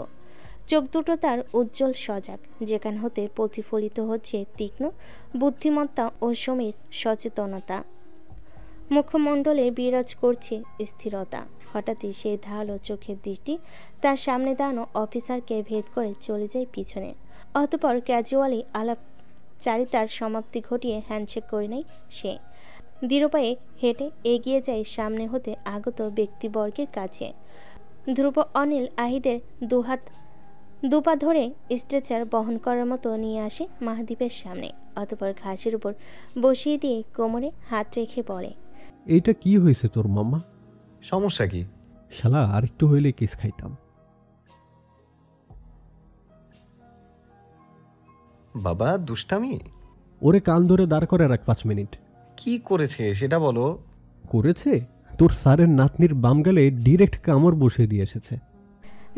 চোখ দুটো তার উজ্জ্বল সজাগ, যেখান হতে প্রতিফলিত হচ্ছে তীক্ষ্ণ বুদ্ধিমত্তা ও সমীর সচেতনতা। মুখমণ্ডলে বিরাজ করছে স্থিরতা। হঠাৎই সেই ধারালো চোখের দৃষ্টি তার সামনে দাঁড়ানো অফিসারকে ভেদ করে চলে যায় পিছনে। অতঃপর ক্যাজুয়ালি আলাপচারিতার সমাপ্তি ঘটিয়ে হ্যান্ডশেক করে নেয় সে। দৃঢ়পায়ে হেঁটে এগিয়ে যায় সামনে হতে আগত ব্যক্তিবর্গের কাছে। ধ্রুব অনিল আহিদের দুপা ধরে স্ট্রেচার বহন করার মতো নিয়ে আসে মাহাদীপের সামনে। অতঃপর ঘাসের উপর বসিয়ে দিয়ে কোমরে হাত রেখে বলে,
এইটা কি হয়েছে তোর মামা?
সমস্যা কি?
শালা আরেকটু হইলে কিস খাইতাম।
বাবা দুষ্টামি।
ওরে কান ধরে দাঁড় করে রাখ 5 মিনিট।
কি করেছে সেটা বলো।
করেছে? তোর স্যারের নাতনির বাম গালে ডিরেক্ট কামড় বসে দিয়ে এসেছে।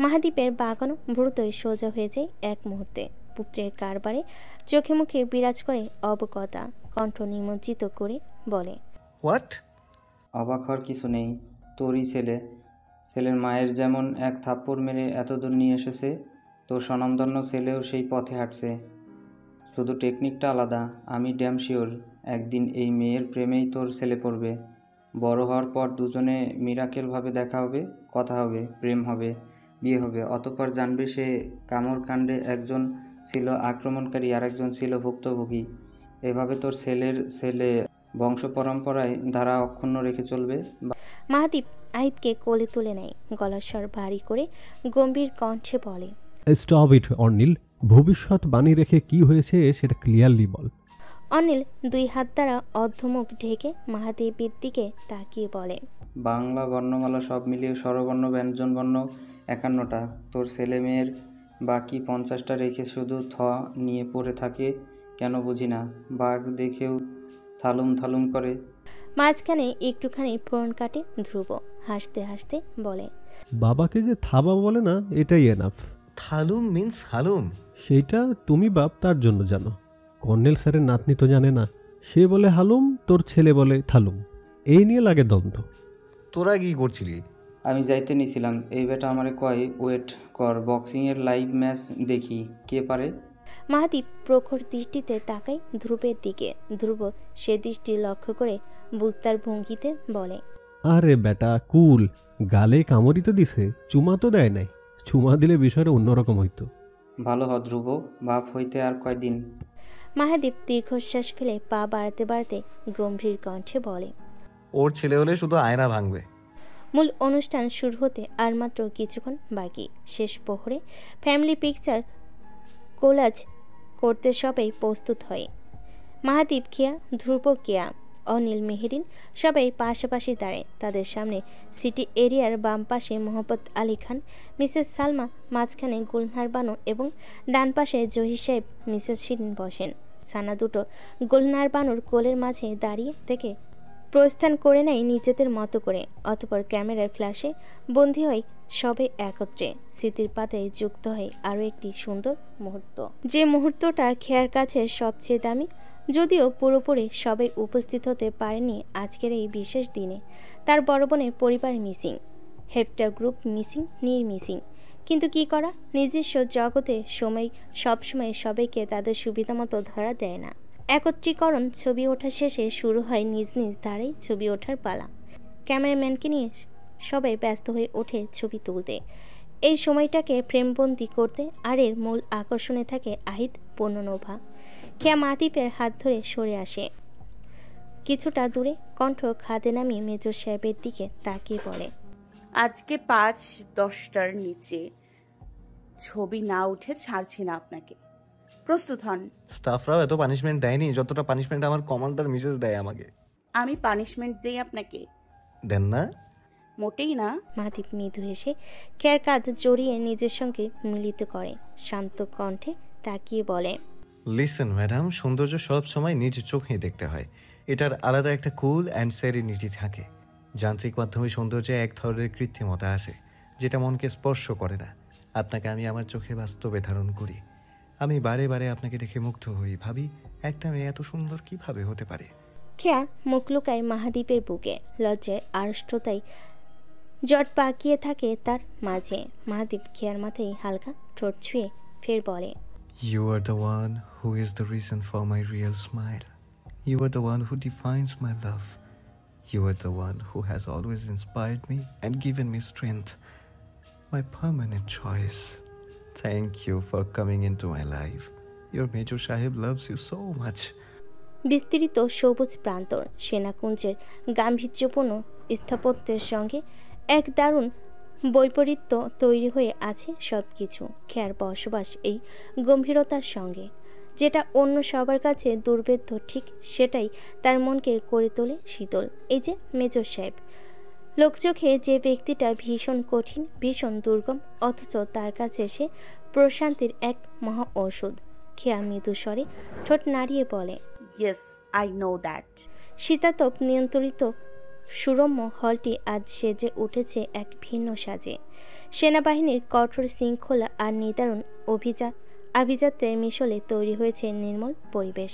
মাহাদীপের বাগানো দ্রুতই সোজা হয়ে যায় এক মুহূর্তে। পুত্রের কারবারে চোখে মুখে বিরাজ করে অবকতা, কণ্ঠ নিমজ্জিত করে বলে,
হোয়াট?
অবাক হওয়ার কিছু নেই। তোরই ছেলে, ছেলের মায়ের যেমন এক থাপ্পড় মেরে এতদূর নিয়ে এসেছে, তোর স্বনামধন্য ছেলেও সেই পথে হাঁটছে, শুধু টেকনিকটা আলাদা। আমি ড্যাম শিওর একদিন এই মেয়ের প্রেমেই তোর ছেলে পড়বে। বড় হওয়ার পর দুজনে মিরাকেলভাবে দেখা হবে, কথা হবে, প্রেম হবে, বিয়ে হবে। অতঃপর জানবে সে কামড় কাণ্ডে একজন ছিল আক্রমণকারী আর একজন ছিল ভুক্তভোগী। এভাবে তোর ছেলের ছেলে বংশ পরম্পরায় ধারা অক্ষুণ্ণ রেখে চলবে।
মাহাদীপ আহিতকে কোলে তুলে নেয়, গলার স্বর ভারী করে গম্ভীর কণ্ঠে বলে,
স্টপ ইট অর্নিল, ভবিষ্যৎ বাণী রেখে কি হয়েছে সেটা ক্লিয়ারলি বল।
অনিল 2 হাত দ্বারা অর্ধমুখ ঢেকে মাহাদীপের দিকে তাকিয়ে বলে,
বাংলা বর্ণমালা সব মিলিয়ে স্বরবর্ণ ব্যঞ্জনবর্ণ 51টা। তোর ছেলে মেয়ের বাকি 50টা রেখে শুধু থ নিয়ে পড়ে থাকে কেন বুঝি না। বাঘ দেখেও থালুম থালুম করে।
মাঝখানে একটুখানি ফোড়ন কাটে ধ্রুব, হাসতে হাসতে বলে,
বাবাকে যে থাবা বলে না এটাই এনাফ।
থালুম মিন্স হালুম?
সেইটা তুমি বাপ তার জন্য জানো, কর্নেল স্যারের নাতনি তো জানে না। সে বলে হালুম, তোর ছেলে বলে থালুম, এই নিয়ে লাগে দ্বন্দ্ব।
তোরা কি করছিলি?
আমি যাইতে নিছিলাম, এই বেটা আমারে কয় ওয়েট কর, বক্সিংয়ের লাইভ ম্যাচ দেখি, কে পারে।
মাহাদীপ প্রখর দৃষ্টিতে তাকায় ধ্রুবের দিকে। ধ্রুব সে দৃষ্টি লক্ষ্য করে বুঝতার ভঙ্গিতে বলে,
আরে বেটা কুল, গালে কামড়ি তো দিছে, চুমা তো দেয় নাই। চুমা দিলে বিষয়টা অন্যরকম হইতো।
ভালো হ ধ্রুব, বাপ হইতে আর কয়দিন।
মাহাদীপ দীর্ঘশ্বাস ফেলে পা বাড়াতে বাড়াতে গম্ভীর কণ্ঠে বলে,
ওর ছেলে হলে শুধু আয়না ভাঙবে।
মূল অনুষ্ঠান শুরু হতে আর মাত্র কিছুক্ষণ বাকি। শেষ প্রহরে ফ্যামিলি পিকচার কোলাজ করতে সবাই প্রস্তুত হয়। মাহাদীপ, কেয়া, ধ্রুব, কেয়া, অনিল, মেহেরিন সবাই পাশাপাশি দাঁড়ায়। তাদের সামনে সিটি এরিয়ার বাম পাশে মোহাম্মদ আলী খান, মিসেস সালমা, মাঝখানে গুলনার বানু এবং ডান পাশে জহির সাহেব, মিসেস শিরিন বসেন। সানা দুটো গুলনার বানুর কোলের মাঝে দাঁড়িয়ে থেকে প্রস্থান করে নেয় নিজেদের মতো করে। অতঃপর ক্যামেরার ফ্ল্যাশে বন্দী হয় সবে একত্রে। স্মৃতির পাতায় যুক্ত হয় আরও একটি সুন্দর মুহূর্ত, যে মুহূর্তটা খেয়ার কাছে সবচেয়ে দামি। যদিও পুরোপুরি সবাই উপস্থিত হতে পারেনি আজকের এই বিশেষ দিনে। তার বড় বোনের পরিবার মিসিং, হেপ্টার গ্রুপ মিসিং, নীর মিসিং। কিন্তু কি করা, নিজস্ব জগতে সময় সবসময় সবাইকে তাদের সুবিধা মতো ধরা দেয় না। একত্রীকরণ ছবি ওঠা শেষে শুরু হয় নিজ নিজ ধারেই ছবি ওঠার পালা। ক্যামেরাম্যানকে নিয়ে সবাই ব্যস্ত হয়ে ওঠে ছবি তুলতে। এই সময়টাকে ফ্রেমবন্দি করতে আর এর মূল আকর্ষণে থাকে আহিত, পূর্ণনোভা। কেয়া মাহাদীপের হাত ধরে সরে আসে কিছুটা দূরে, কণ্ঠ খাদে নামিয়ে মেজর সাহেবের দিকে তাকিয়ে বলে,
আজকে 5-10টার নিচে ছবি না উঠে ছাড়ছি না আপনাকে। প্রস্তুত হন।
স্টাফরাও এত পানিশমেন্ট দেয়নি যতটা পানিশমেন্ট আমার কমান্ডার মিসেস দেয় আমাকে।
আমি পানিশমেন্ট দেই আপনাকে?
দেন না?
মোটেই না।
মাহাদীপ মৃদু হেসে কেয়ার কাঁধ জড়িয়ে নিজের সঙ্গে মিলিত করে শান্ত কণ্ঠে তাকিয়ে বলে,
লিসেন ম্যাডাম, সৌন্দর্য সব সময় নিজের চোখেই দেখতে হয়। এটার আলাদা একটা কুল অ্যান্ড সেরেনিটি থাকে। যান্ত্রিক মাধ্যমে সৌন্দর্যে এক ধরনের কৃত্রিমতা আসে যেটা মনকে স্পর্শ করে না। আপনাকে আমি আমার চোখে বাস্তবে ধারণ করি। আমি বারে বারে আপনাকে দেখে মুগ্ধ হই, ভাবি একটা মেয়ে এত সুন্দর কিভাবে হতে পারে।
কেয়া মুখ লুকায় মাহাদীপের বুকে, লজ্জায় আড়ষ্টতায় জট পাকিয়ে থাকে তার মাঝে। মাহাদীপ কেয়ার মাথায় হালকা ঠোঁট ছুঁয়ে ফের বলে,
You are the one who is the reason for my real smile. You are the one who defines my love. You are the one who has always inspired me and given me strength. My permanent choice. Thank you for coming into my life. Your Major Sahib loves you so much.
বিস্তৃত সবুজ প্রান্তর, সেনাকুঞ্জের গাম্ভীর্যপূর্ণ স্থাপত্যের সঙ্গে এক দারুণ বৈপরীত্য তৈরি হয়ে আছে সব কিছু। খেয়ার বসবাস এই গম্ভীরতার সঙ্গে, যেটা অন্য সবার কাছে দুর্ভেদ্য, ঠিক সেটাই তার মনকে করে তোলে শীতল। এই যে মেজর সাহেব, লোকচোখে যে ব্যক্তিটা ভীষণ কঠিন, ভীষণ দুর্গম, অথচ তার কাছে সে প্রশান্তির এক মহা ঔষধ। খেয়া মৃদু স্বরে ঠোঁট নাড়িয়ে বলে,
ইয়েস, আই নো দ্যাট।
শীতাতপ নিয়ন্ত্রিত সুরম্য হলটি আজ সেজে উঠেছে এক ভিন্ন সাজে। সেনাবাহিনীর কঠোর শৃঙ্খলা আর নিদারুণ আভিজাত্যের মিশলে তৈরি হয়েছে নির্মল পরিবেশ।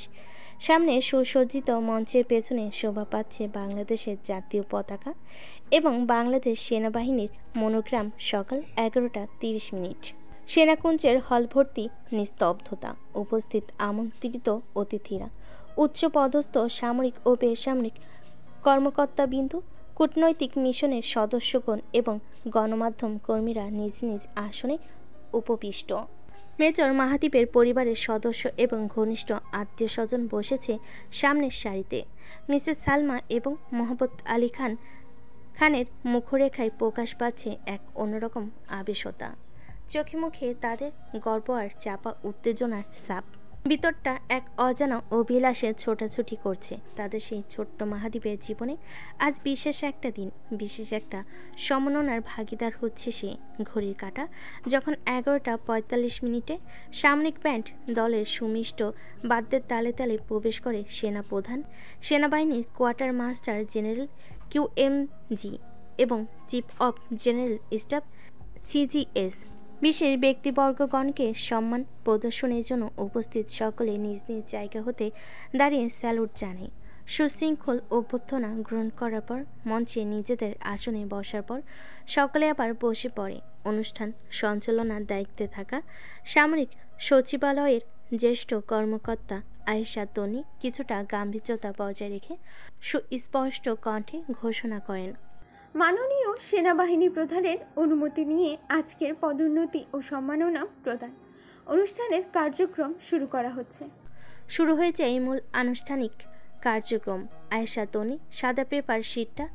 সামনে সুসজ্জিত মঞ্চের পেছনে শোভা পাচ্ছে বাংলাদেশের জাতীয় পতাকা এবং বাংলাদেশ সেনাবাহিনীর মনোগ্রাম। সকাল 11:30। সেনাকুঞ্জের হল ভর্তি নিস্তব্ধতা। উপস্থিত আমন্ত্রিত অতিথিরা, উচ্চপদস্থ সামরিক ও বেসামরিক কর্মকর্তাবিন্দু, কূটনৈতিক মিশনের সদস্যগণ এবং গণমাধ্যম কর্মীরা নিজ নিজ আসনে উপবিষ্ট। মেজর মাহাতিবের পরিবারের সদস্য এবং ঘনিষ্ঠ আত্মীয় স্বজন বসেছে সামনের সারিতে। মিসেস সালমা এবং মোহাম্মদ আলী খানের মুখরেখায় প্রকাশ পাচ্ছে এক অন্যরকম আবেশতা। চোখে মুখে তাদের গর্ব আর চাপা উত্তেজনার ছাপ। ভিতরটা এক অজানা অভিলাষে ছোটাছুটি করছে। তাদের সেই ছোট্ট মাহাদীপের জীবনে আজ বিশেষ একটা দিন, বিশেষ একটা সমন্বনার ভাগিদার হচ্ছে সে। ঘড়ির কাঁটা যখন 11:45 সামরিক ব্যান্ড দলের সুমিষ্ট বাদ্যের তালে তালে প্রবেশ করে সেনাপ্রধান, সেনাবাহিনীর কোয়ার্টার মাস্টার জেনারেল QMG এবং chief of general staff CGS, বিশেষ ব্যক্তিবর্গগণকে সম্মান প্রদর্শনের জন্য উপস্থিত সকলে নিজ নিজ জায়গা হতে দাঁড়িয়ে স্যালুট জানায়। সুশৃঙ্খল অভ্যর্থনা গ্রহণ করার পর মঞ্চে নিজেদের আসনে বসার পর সকলে আবার বসে পড়ে। অনুষ্ঠান সঞ্চালনার দায়িত্বে থাকা সামরিক সচিবালয়ের জ্যেষ্ঠ কর্মকর্তা আয়েশা তনি কিছুটা গাম্ভীর্যতা বজায় রেখে সুস্পষ্ট কণ্ঠে ঘোষণা করেন,
মাননীয় সেনাবাহিনী প্রধানের অনুমতি নিয়ে আজকের পদোন্নতি ও সম্মাননা প্রদান অনুষ্ঠানের কার্যক্রম শুরু করা হচ্ছে।
শুরু হয়েছে এই মূল আনুষ্ঠানিক কার্যক্রম। আয়েশা তনি সাদা পেপার শিটটা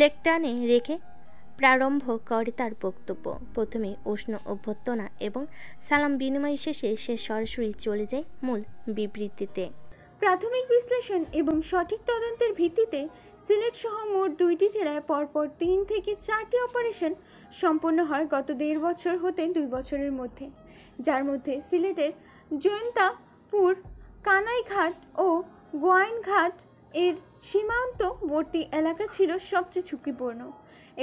লেকটানে রেখে প্রারম্ভ করে তার বক্তব্য। প্রথমে উষ্ণ অভ্যর্থনা এবং সালাম বিনিময় শেষে সে সরাসরি চলে যায় মূল বিবৃতিতে।
প্রাথমিক বিশ্লেষণ এবং সঠিক তদন্তের ভিত্তিতে সিলেট সহ মোট 2টি জেলায় পরপর 3 থেকে 4টি অপারেশন সম্পন্ন হয় গত 1.5 বছর হতে 2 বছরের মধ্যে, যার মধ্যে সিলেটের জয়ন্তাপুর, কানাইঘাট ও গোয়াইনঘাট এর সীমান্তবর্তী এলাকা ছিল সবচেয়ে ঝুঁকিপূর্ণ।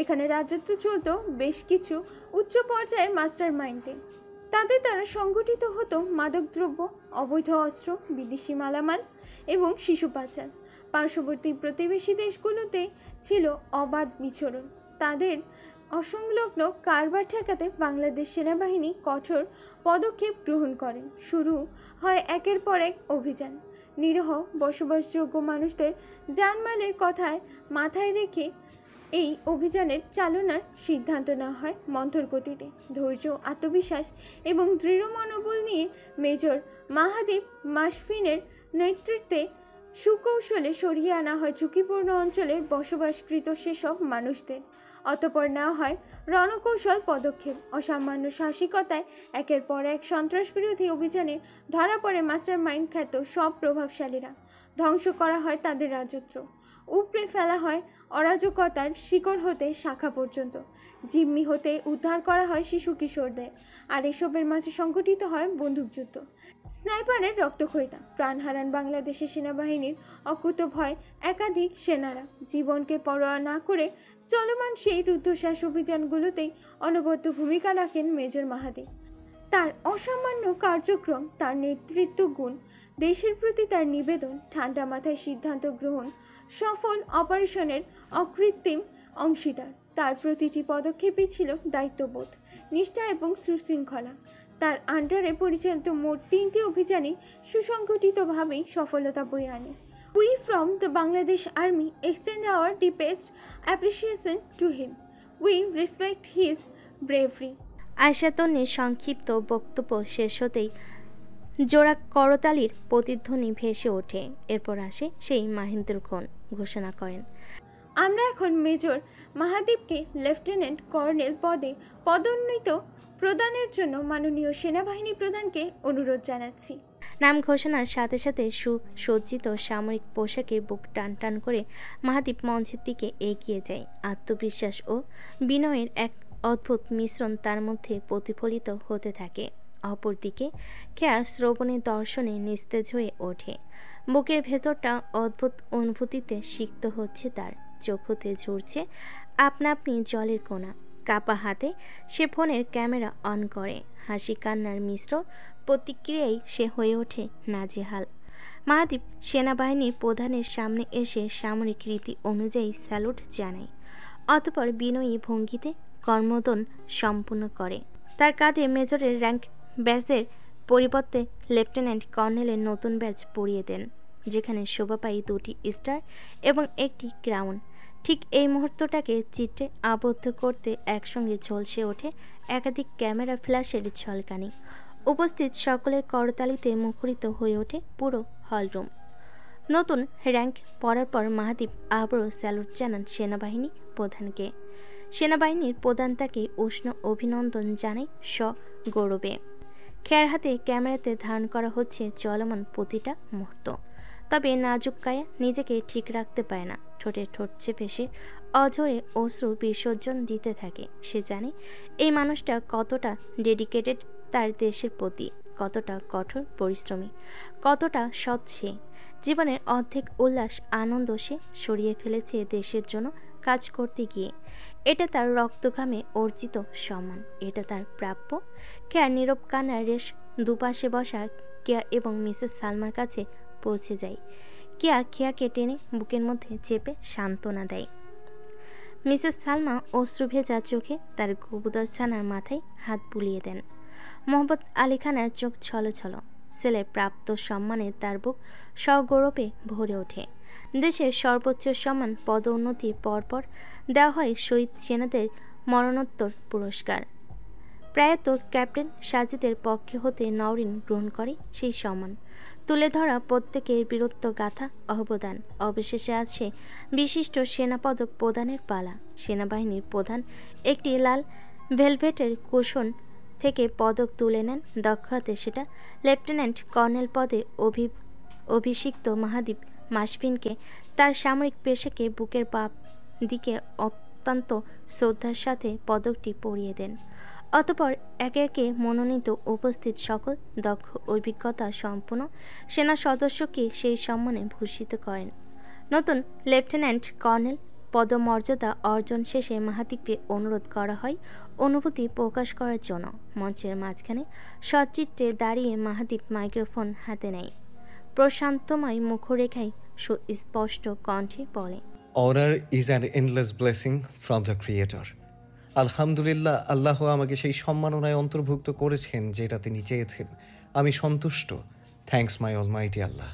এখানে রাজত্ব চলত বেশ কিছু উচ্চ পর্যায়ের মাস্টার মাইন্ডে। তাদের দ্বারা সংগঠিত হতো মাদকদ্রব্য, অবৈধ অস্ত্র, বিদেশি মালামাল এবং শিশু পাচার। পার্শ্ববর্তী প্রতিবেশী দেশগুলোতে ছিল অবাধ বিচরণ। তাদের অসংলগ্ন কারবার ঠেকাতে বাংলাদেশ সেনাবাহিনী কঠোর পদক্ষেপ গ্রহণ করেন। শুরু হয় একের পর এক অভিযান। নিরীহ বসবাসযোগ্য মানুষদের জানমালের কথায় মাথায় রেখে এই অভিযানের চালনার সিদ্ধান্ত নেওয়া হয় মন্থর গতিতে। ধৈর্য, আত্মবিশ্বাস এবং দৃঢ় মনোবল নিয়ে মেজর মাহাদীপ মাশফিনের নেতৃত্বে সুকৌশলে সরিয়ে আনা হয় ঝুঁকিপূর্ণ অঞ্চলের বসবাসকৃত সেসব মানুষদের। অতঃপর নেওয়া হয় রণকৌশল পদক্ষেপ। অসামান্য সাহসিকতায় একের পর এক সন্ত্রাসবিরোধী অভিযানে ধরা পড়ে মাস্টার মাইন্ড খ্যাত সব প্রভাবশালীরা। ধ্বংস করা হয় তাদের রাজত্ব, উপড়ে ফেলা হয় অরাজকতার শিকড় হতে শাখা পর্যন্ত। জিম্মি হতে উদ্ধার করা হয় শিশু কিশোরদের। আর এসবের মাঝে সংঘটিত হয় বন্দুকযুদ্ধ, স্নাইপারের রক্তক্ষয়িতা। প্রাণ হারান বাংলাদেশের সেনাবাহিনীর অকুতভয় একাধিক সেনারা। জীবনকে পরোয়া না করে চলমান সেই রুদ্ধশ্বাস অভিযানগুলোতেই অনবদ্য ভূমিকা রাখেন মেজর মাহাদীপ। তার অসামান্য কার্যক্রম, তার নেতৃত্ব গুণ, দেশের প্রতি তার নিবেদন, ঠান্ডা মাথায় সিদ্ধান্ত গ্রহণ, সফল অপারেশনের অকৃত্রিম অংশীদার। তার প্রতিটি পদক্ষেপই ছিল দায়িত্ববোধ, নিষ্ঠা এবং সুশৃঙ্খলা। তার আন্ডারে পরিচালিত মোট 3টি অভিযানে সুসংগঠিতভাবেই সফলতা বয়ে আনে। We from the Bangladesh Army extend our deepest appreciation to him. We respect his bravery.
Ayesha তন্নির সংক্ষিপ্ত বক্তব্য শেষ হতেই জোড়া করতালির প্রতিধ্বনি ভেসে ওঠে। এরপর আসে সেই মাহেন্দ্রক্ষণ ঘোষণা করেন,
আমরা এখন মেজর মাহাদীপকে লেফটেন্যান্ট কর্নেল পদে পদোন্নতি প্রদানের জন্য মাননীয় সেনাবাহিনী প্রধানকে অনুরোধ জানাচ্ছি।
নাম ঘোষণার সাথে সাথে সুসজ্জিত সামরিক পোশাকে বুক টান টান করে মাহাদীপ মঞ্চের দিকে এগিয়ে যায়। আত্মবিশ্বাস ও বিনয়ের এক অদ্ভুত মিশ্রণ তার মধ্যে প্রতিফলিত হতে থাকে। অপরদিকে কেয়া শ্রবণের দর্শনে নিস্তেজ হয়ে ওঠে। বুকের ভেতরটা অদ্ভুত অনুভূতিতে সিক্ত হচ্ছে তার। চোখ হতে ঝরছে আপনা আপনি জলের কোনা। কাপা হাতে সে ফোনের ক্যামেরা অন করে। হাসি কান্নার মিশ্র প্রতিক্রিয়ায় সে হয়ে ওঠে নাজেহাল। মাহাদীপ সেনাবাহিনীর প্রধানের সামনে এসে সামরিক রীতি অনুযায়ী স্যালুট জানায়। অতঃপর বিনয়ী ভঙ্গিতে কর্মোদ্যম সম্পূর্ণ করে। তার কাঁধে মেজরের র্যাঙ্ক ব্যাজের পরিবর্তে লেফটেন্যান্ট কর্নেলের নতুন ব্যাজ পরিয়ে দেন, যেখানে শোভা পায় 2টি স্টার এবং একটি ক্রাউন। ঠিক এই মুহূর্তটাকে চিত্রে আবদ্ধ করতে একসঙ্গে ঝলসে ওঠে একাধিক ক্যামেরা ফ্ল্যাশের ঝলকানি। উপস্থিত সকলের করতালিতে মুখরিত হয়ে ওঠে পুরো হলরুম। নতুন র্যাঙ্ক পড়ার পর মাহাদীপ আবারও স্যালুট জানান সেনাবাহিনী প্রধানকে। সেনাবাহিনীর প্রধান তাকে উষ্ণ অভিনন্দন জানায় সগৌরবে। খেয়ার হাতে ক্যামেরাতে ধারণ করা হচ্ছে চলমান প্রতিটা মুহূর্ত। তবে নাজুক কায়া নিজেকে ঠিক রাখতে পারে না। ঠোঁটে ঠোঁট চেপে সে অঝরে অশ্রু বিসর্জন দিতে থাকে। সে জানে এই মানুষটা কতটা ডেডিকেটেড তার দেশের প্রতি, কতটা কঠোর পরিশ্রমী, কতটা সৎ সে। জীবনের অর্ধেক উল্লাস আনন্দ সে সরিয়ে ফেলেছে দেশের জন্য কাজ করতে গিয়ে। এটা তার রক্তঘামে অর্জিত সম্মান, এটা তার প্রাপ্য। কেয়া নীরব কান্নার রেশ দুপাশে বসা কেয়া এবং মিসেস সালমার কাছে পৌঁছে যায়। কেয়াকে টেনে বুকের মধ্যে চেপে সান্ত্বনা দেয়। মিসেস সালমা অশ্রুভেজা চোখে তার কবুতর ছানার মাথায় হাত বুলিয়ে দেন। মোহাম্মদ আলী খানের চোখ ছলছল। ছেলের প্রাপ্ত সম্মানে তার বুক সগৌরবে ভরে ওঠে। দেশের সর্বোচ্চ সম্মান পদোন্নতির পরপর দেওয়া হয় শহীদ সেনাদের মরণোত্তর পুরস্কার। প্রয়াত ক্যাপ্টেন সাজিদের পক্ষে হতে নওরিন গ্রহণ করে সেই সম্মান। তুলে ধরা প্রত্যেকের বীরত্ব গাথা, অবদান। অবশেষে আছে বিশিষ্ট সেনাপদক প্রদানের পালা। সেনাবাহিনীর প্রধান একটি লাল ভেলভেটের কুশন থেকে পদক তুলে নেন। দক্ষ হাতে সেটা লেফটেন্যান্ট কর্নেল পদে অভিষিক্ত মাহাদীপ মাসফিনকে তার সামরিক পেশাকে বুকের বাপ দিকে অত্যন্ত শ্রদ্ধার সাথে পদকটি পরিয়ে দেন। অতঃপর একে একে মনোনীত উপস্থিত সকল দক্ষ অভিজ্ঞতা সম্পন্ন সেনা সদস্যকে সেই সম্মানে ভূষিত করেন। নতুন লেফটেন্যান্ট কর্নেল পদমর্যাদা অর্জন শেষে মাহাদীপকে অনুরোধ করা হয় অনুভূতি প্রকাশ করার জন্য। মঞ্চের মাঝখানে সচিত্রে দাঁড়িয়ে মাহাদীপ মাইক্রোফোন হাতে নেয়। প্রশান্তময় মুখরেখায় সুস্পষ্ট কণ্ঠে বলে,
Honor is an endless blessing from the Creator. আলহামদুলিল্লাহ, আল্লাহ আমাকে সেই সম্মাননায় অন্তর্ভুক্ত করেছেন যেটা তিনি চেয়েছেন। আমি সন্তুষ্ট। থ্যাঙ্কস মাই অলমাইটি আল্লাহ।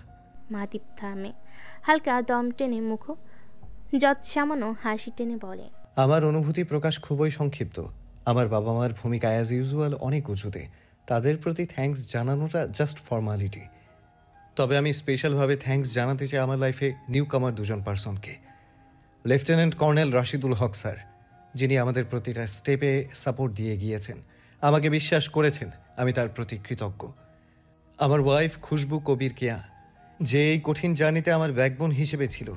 মাহাদীপ থামে, হালকা দম টেনে মুখ যৎসামান্য হাসি টেনে বলে,
আমার অনুভূতি প্রকাশ খুবই সংক্ষিপ্ত। আমার বাবা মার ভূমিকা অ্যাজ ইউজুয়াল অনেক উঁচুতে। তাদের প্রতি থ্যাঙ্কস জানানোটা জাস্ট ফর্মালিটি। তবে আমি স্পেশালভাবে থ্যাঙ্কস জানাতে চাই আমার লাইফে নিউ কামার 2জন পার্সনকে। লেফটেন্যান্ট কর্নেল রাশিদুল হক স্যার, যিনি আমাদের প্রতিটা স্টেপে সাপোর্ট দিয়ে গিয়েছেন, আমাকে বিশ্বাস করেছেন, আমি তার প্রতি কৃতজ্ঞ। আমার ওয়াইফ খুশবু কবির কেয়া, যে এই কঠিন জার্নিতে আমার ব্যাকবোন হিসেবে ছিল,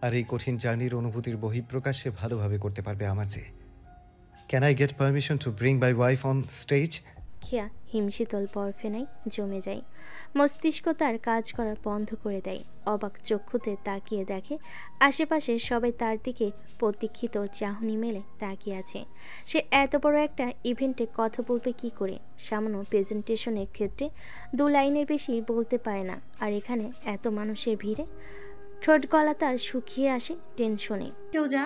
আর এই কঠিন জার্নির অনুভূতির বহিঃপ্রকাশ সে ভালোভাবে করতে পারবে আমার চেয়ে। Can I get permission to bring my wife on stage?
কেয়া হিমশীতল বরফেনায় জমে যায়। মস্তিষ্ক তার কাজ করা বন্ধ করে দেয়। অবাক চক্ষুতে তাকিয়ে দেখে আশেপাশে সবাই তার দিকে প্রতীক্ষিত চাহনি মেলে তাকিয়ে আছে। সে এত বড় একটা ইভেন্টে কথা বলবে কি করে? সামান্য প্রেজেন্টেশনের ক্ষেত্রে 2 লাইনের বেশি বলতে পারে না, আর এখানে এত মানুষের ভিড়ে ঠোঁট গলা তার শুকিয়ে আসে টেনশনে।
কেউ যা,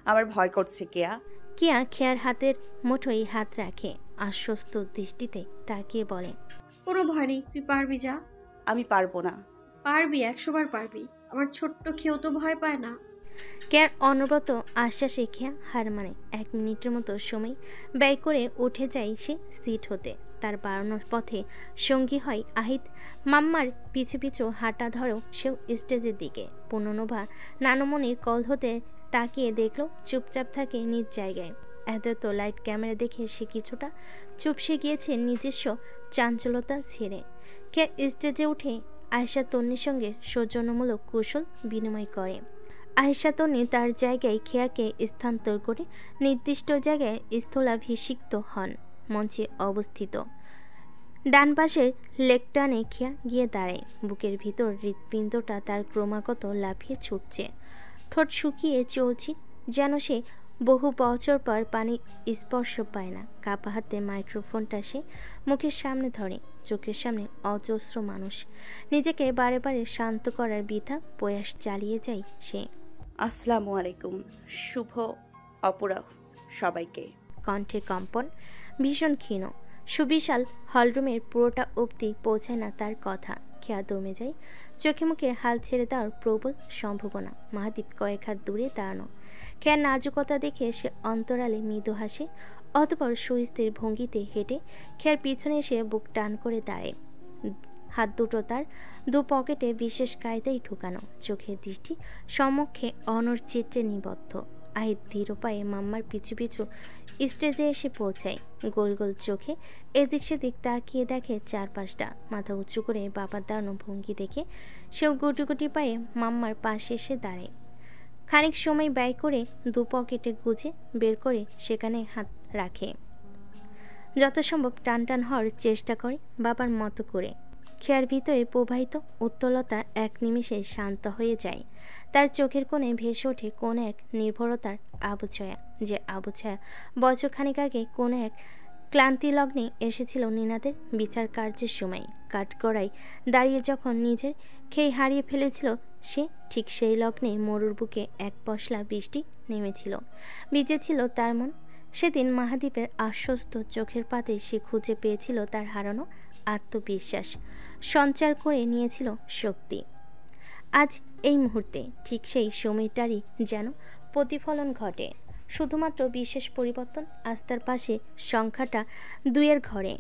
আমার ভয় করছে কেয়া।
কেয়া খেয়ার হাতের মুঠোয় হাত রাখে, আশ্বস্ত দৃষ্টিতে তাকিয়ে বলে,
কোনো ভয় নেই, তুই পারবি, যা।
আমি পারবো না।
পারবি, 100 বার পারবি। আমার ছোট্ট খেয়েও তো ভয় পায় না।
কেয়ার অনবরত আশ্বাসে খেয়া হার মানে। 1 মিনিটের মতো সময় ব্যয় করে উঠে যায় সে সিট হতে। তার বাড়ানোর পথে সঙ্গী হয় আহিত। মাম্মার পিছু পিছু হাঁটা ধরো সেও স্টেজের দিকে। পুনর্নভা নানুমণির কল হতে তাকিয়ে দেখলো চুপচাপ থাকে নিজ জায়গায়। এত লাইট ক্যামেরা দেখে সে কিছুটা চুপসে গিয়েছে নিজস্ব চাঞ্চলতা ছেড়ে। কেয়া স্টেজে উঠে আয়েশা তন্নির সঙ্গে সৌজন্যমূলক কৌশল বিনিময় করে। আয়েশা তন্নি তার জায়গায় খেয়াকে স্থানান্তর করে নির্দিষ্ট জায়গায় স্থলাভিষিক্ত হন। মঞ্চে অবস্থিত ডান পাশের লেকটানে খেয়া গিয়ে দাঁড়ায়। বুকের ভিতর হৃৎপিণ্ডটা তার ক্রমাগত লাফিয়ে ছুটছে। ঠোঁট শুকিয়ে চলছে, যেন সে বহু বছর পর পানি স্পর্শ পায় না। কাপা হাতে মাইক্রোফোনটা সে মুখের সামনে ধরে। চোখের সামনে অজস্র মানুষ। নিজেকে বারে বারে শান্ত করার বৃথা প্রয়াস চালিয়ে যায় সে।
আসসালামু আলাইকুম, শুভ অপরাহ সবাইকে।
কণ্ঠে কম্পন, ভীষণ ক্ষীণ। সুবিশাল হলরুমের পুরোটা অবধি পৌঁছায় না তার কথা। খেয়া দমে যায়। চোখে মুখে হাল ছেড়ে দেওয়ার প্রবল সম্ভাবনা। মাহাদীপ কয়েক হাত দূরে দাঁড়ানো। খেয়ার নাজুকতা দেখে সে অন্তরালে মৃদু হাসে। অতঃপর সুস্থির ভঙ্গিতে হেঁটে খেয়ার পিছনে এসে বুক টান করে দাঁড়ায়। হাত দুটো তার দু পকেটে বিশেষ কায়দায় ঢুকানো। চোখের দৃষ্টি সম্মুখে অনর চিত্রে নিবদ্ধ। আহিত ধীর পায়ে মাম্মার পিছু পিছু স্টেজে এসে পৌঁছায়। গোল গোল চোখে এদিক সেদিক তাকিয়ে দেখে চারপাশটা। মাথা উঁচু করে বাবার দাঁড়ানো ভঙ্গি দেখে সেও গুটি গুটি পায়ে মাম্মার পাশে এসে দাঁড়ায়। খানিক সময় ব্যয় করে দু পকেটে গুজে বের করে সেখানে হাত রাখে। যত সম্ভব টান টান হওয়ার চেষ্টা করে বাবার মতো করে। খেয়ার ভিতরে প্রবাহিত উত্তলতা এক নিমেষে শান্ত হয়ে যায়। তার চোখের কোণে ভেসে ওঠে কোন এক নির্ভরতার আবছায়া, যে আবছায়া বছরখানেক আগে কোন এক ক্লান্তি লগ্নে এসেছিল নিনাদের বিচার কার্যের সময়। কাঠগড়ায় দাঁড়িয়ে যখন নিজের খেয়ে হারিয়ে ফেলেছিল সে, ঠিক সেই লগ্নে মরুর বুকে এক পশলা বৃষ্টি নেমেছিল। ভিজেছিল তার মন। সেদিন মাহাদীপের আশ্বস্ত চোখের পাতে সে খুঁজে পেয়েছিল তার হারানো আত্মবিশ্বাস, সঞ্চার করে নিয়েছিল শক্তি। আজ এই মুহূর্তে ঠিক সেই সময়টারই যেন প্রতিফলন ঘটে। শুধুমাত্র বিশেষ পরিবর্তন, আস্থার পাশে সংখ্যাটা 2-এর ঘরে।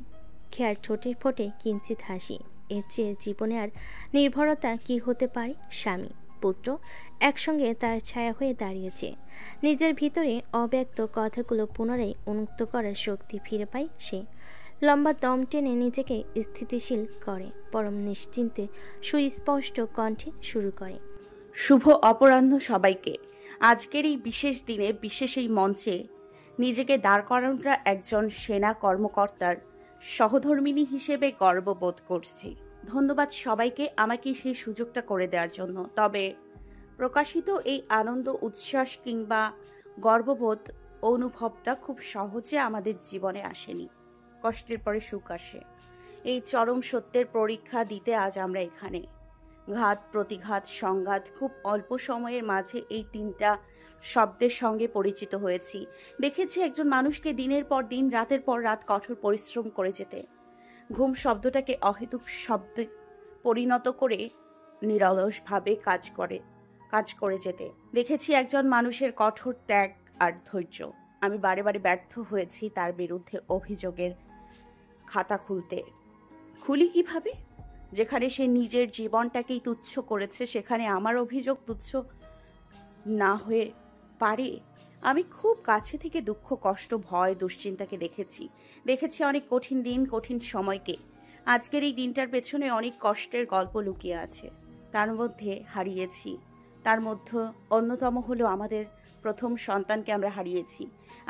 খেয়ার ঠোঁটে ফোটে কিঞ্চিত হাসি। এর চেয়ে জীবনে আর নির্ভরতা কি হতে পারে? স্বামী পুত্র একসঙ্গে তার ছায়া হয়ে দাঁড়িয়েছে। নিজের ভিতরে অব্যক্ত কথাগুলো পুনরায় উন্মুক্ত করার শক্তি ফিরে পায় সে। লম্বা দম টেনে নিজেকে স্থিতিশীল করে পরম নিশ্চিন্তে সুস্পষ্ট কণ্ঠে শুরু করে।
শুভ অপরাহ্ন সবাইকে। আজকের এই বিশেষ দিনে, বিশেষ এই মঞ্চে নিজেকে দাঁড় করানোটা একজন সেনা কর্মকর্তার সহধর্মিণী হিসেবে গর্ববোধ করছি। ধন্যবাদ সবাইকে আমাকে সেই সুযোগটা করে দেওয়ার জন্য। তবে প্রকাশিত এই আনন্দ, উচ্ছ্বাস কিংবা গর্ববোধ অনুভবটা খুব সহজে আমাদের জীবনে আসেনি। কষ্টের পরে সুখ আসে। এই চরম সত্যের পরীক্ষা দিতে আজ আমরা এখানে। ঘাত, প্রতিঘাত, সংঘাত, খুব অল্প সময়ের মাঝে এই 3টা শব্দের সঙ্গে পরিচিত হয়েছি। দেখেছি একজন মানুষকে দিনের পর দিন, রাতের পর রাত কঠোর পরিশ্রম করে যেতে, ঘুম শব্দটাকে অহেতুক শব্দে পরিণত করে নিরলসভাবে কাজ করে যেতে। দেখেছি একজন মানুষের কঠোর ত্যাগ আর ধৈর্য। আমি বারে বারে ব্যর্থ হয়েছি তার বিরুদ্ধে অভিযোগের খাতা খুলি কিভাবে? যেখানে সে নিজের জীবনটাকেই তুচ্ছ করেছে, সেখানে আমার অভিযোগ তুচ্ছ না হয়ে পারে? আমি খুব কাছে থেকে দুঃখ, কষ্ট, ভয়, দুশ্চিন্তাকে দেখেছি অনেক কঠিন দিন, কঠিন সময়কে। আজকের এই দিনটার পেছনে অনেক কষ্টের গল্প লুকিয়ে আছে। তার মধ্যে হারিয়েছি। তার মধ্যে অন্যতম হলো আমাদের প্রথম সন্তানকে আমরা হারিয়েছি।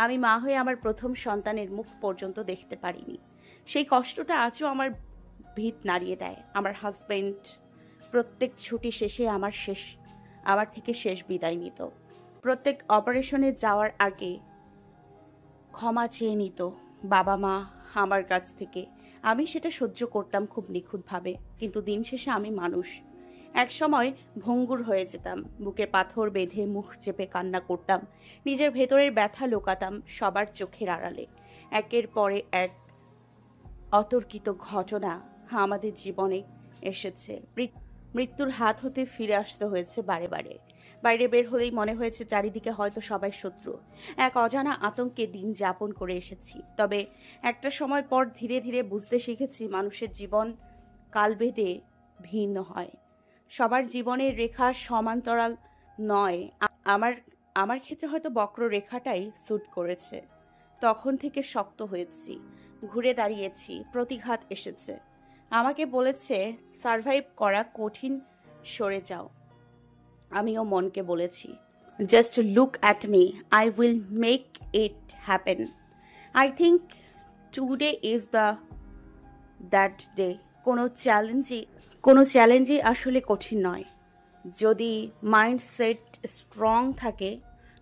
আমি মা হয়ে আমার প্রথম সন্তানের মুখ পর্যন্ত দেখতে পারিনি। সেই কষ্টটা আজও আমার ভিত নাড়িয়ে দেয়। আমার হাজবেন্ড প্রত্যেক ছুটি শেষে আমার থেকে শেষ বিদায় নিত। প্রত্যেক অপারেশনে যাওয়ার আগে ক্ষমা চেয়ে নিত বাবা মা আমার কাছ থেকে। আমি সেটা সহ্য করতাম খুব নিখুঁতভাবে। কিন্তু দিন শেষে আমি মানুষ। এক সময় ভঙ্গুর হয়ে যেতাম। বুকে পাথর বেঁধে মুখ চেপে কান্না করতাম। নিজের ভেতরের ব্যথা লুকাতাম সবার চোখের আড়ালে। একের পরে এক অতর্কিত ঘটনা আমাদের জীবনে এসেছে। মৃত্যুর হাত হতে ফিরে আসতে হয়েছে বারে বারে। বাইরে বের হলেই মনে হয়েছে চারিদিকে হয়তো সবাই শত্রু। এক অজানা আতঙ্কে দিন যাপন করে এসেছি। তবে একটা সময় পর ধীরে ধীরে বুঝতে শিখেছি মানুষের জীবন কালভেদে ভিন্ন হয়। সবার জীবনের রেখা সমান্তরাল নয়। আমার ক্ষেত্রে হয়তো বক্র রেখাটাই স্যুট করেছে। তখন থেকে শক্ত হয়েছি, ঘুরে দাঁড়িয়েছি, প্রতিঘাত এসেছে। আমাকে বলেছে সারভাইভ করা কঠিন, সরে যাও। আমিও মনকে বলেছি just look at me, I will make it happen. I think today is that day. কোনো চ্যালেঞ্জই আসলে কঠিন নয়, যদি মাইন্ডসেট স্ট্রং থাকে।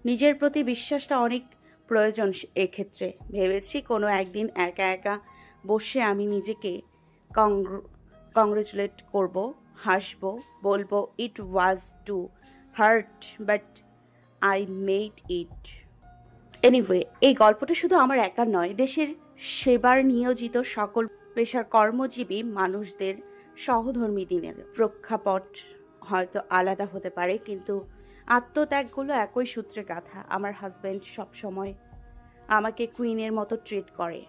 নিজের প্রতি বিশ্বাসটা অনেক প্রয়োজন এক্ষেত্রে। ভেবেছি কোনো একদিন একা একা বসে আমি নিজেকে কংগ্রেচুলেট করব, হাসবো, বলবো it was too hurt but I made it. Anyway, এই গল্পটা শুধু আমার একা নয়, দেশের সেবার নিয়োজিত সকল পেশার কর্মজীবী মানুষদের সহধর্মী দিনের প্রেক্ষাপট হয়তো আলাদা হতে পারে, কিন্তু আত্মত্যাগগুলো একই সূত্রে গাঁথা। আমার হাজব্যান্ড সবসময় আমাকে কুইনের মতো ট্রিট করে।